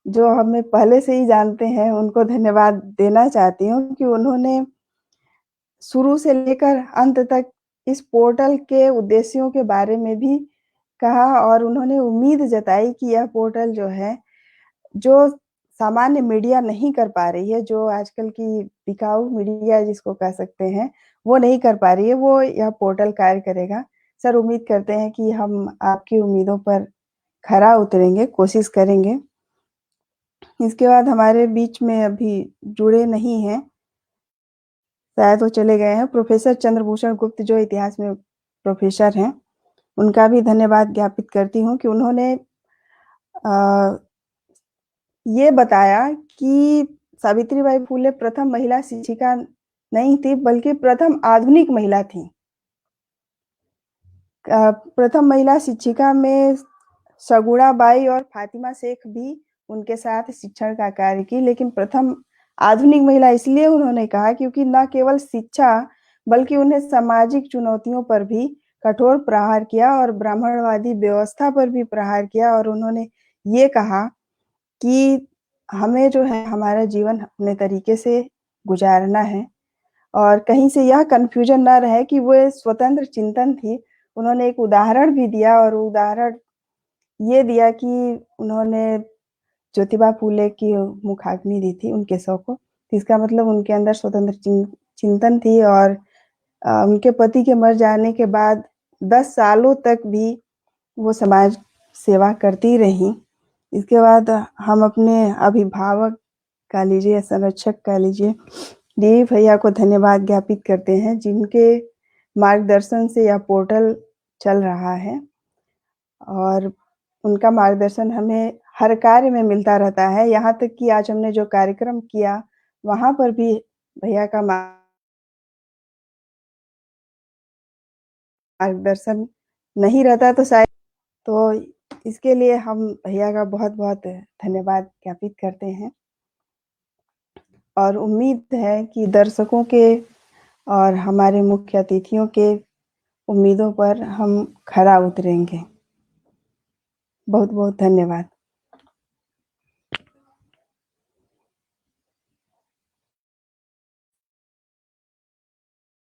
जो हमें पहले से ही जानते हैं, उनको धन्यवाद देना चाहती हूँ कि उन्होंने शुरू से लेकर अंत तक इस पोर्टल के उद्देश्यों के बारे में भी कहा और उन्होंने उम्मीद जताई कि यह पोर्टल जो है, जो सामान्य मीडिया नहीं कर पा रही है, जो आजकल की बिकाऊ मीडिया जिसको कह सकते हैं, वो नहीं कर पा रही है, वो यह पोर्टल कार्य करेगा। सर, उम्मीद करते हैं कि हम आपकी उम्मीदों पर खरा उतरेंगे, कोशिश करेंगे। इसके बाद हमारे बीच में अभी जुड़े नहीं हैं, शायद वो चले गए हैं, प्रोफ़ेसर चंद्रभूषण गुप्त, जो इतिहास में प्रोफ़ेसर हैं। उनका भी धन्यवाद ज्ञापित करती हूँ कि उन्होंने ये बताया कि सावित्रीबाई फुले प्रथम महिला शिक्षिका नहीं थी, बल्कि प्रथम आधुनिक महिला थीं। प्रथम महिला शिक्षिका में सगुणा बाई और फातिमा शेख भी उनके साथ शिक्षण का कार्य की, लेकिन प्रथम आधुनिक महिला इसलिए उन्होंने कहा क्योंकि न केवल शिक्षा, बल्कि उन्हें सामाजिक चुनौतियों पर भी कठोर प्रहार किया और ब्राह्मणवादी व्यवस्था पर भी प्रहार किया। और उन्होंने ये कहा कि हमें जो है हमारा जीवन अपने तरीके से गुजारना है और कहीं से यह कन्फ्यूजन ना रहे कि वो स्वतंत्र चिंतन थी। उन्होंने एक उदाहरण भी दिया और उदाहरण ये दिया कि उन्होंने ज्योतिबा फूले की मुखाग्नि दी थी उनके शव को। इसका मतलब उनके अंदर स्वतंत्र चिंतन थी और उनके पति के मर जाने के बाद 10 सालों तक भी वो समाज सेवा करती रहीं। इसके बाद हम अपने अभिभावक कह लीजिए, संरक्षक कह लीजिए, डीवी भैया को धन्यवाद ज्ञापित करते हैं, जिनके मार्गदर्शन से यह पोर्टल चल रहा है और उनका मार्गदर्शन हमें हर कार्य में मिलता रहता है। यहाँ तक कि आज हमने जो कार्यक्रम किया, वहाँ पर भी भैया का मार्गदर्शन नहीं रहता तो शायद, तो इसके लिए हम भैया का बहुत-बहुत धन्यवाद ज्ञापित करते हैं और उम्मीद है कि दर्शकों के और हमारे मुख्य अतिथियों के उम्मीदों पर हम खरा उतरेंगे। बहुत-बहुत धन्यवाद।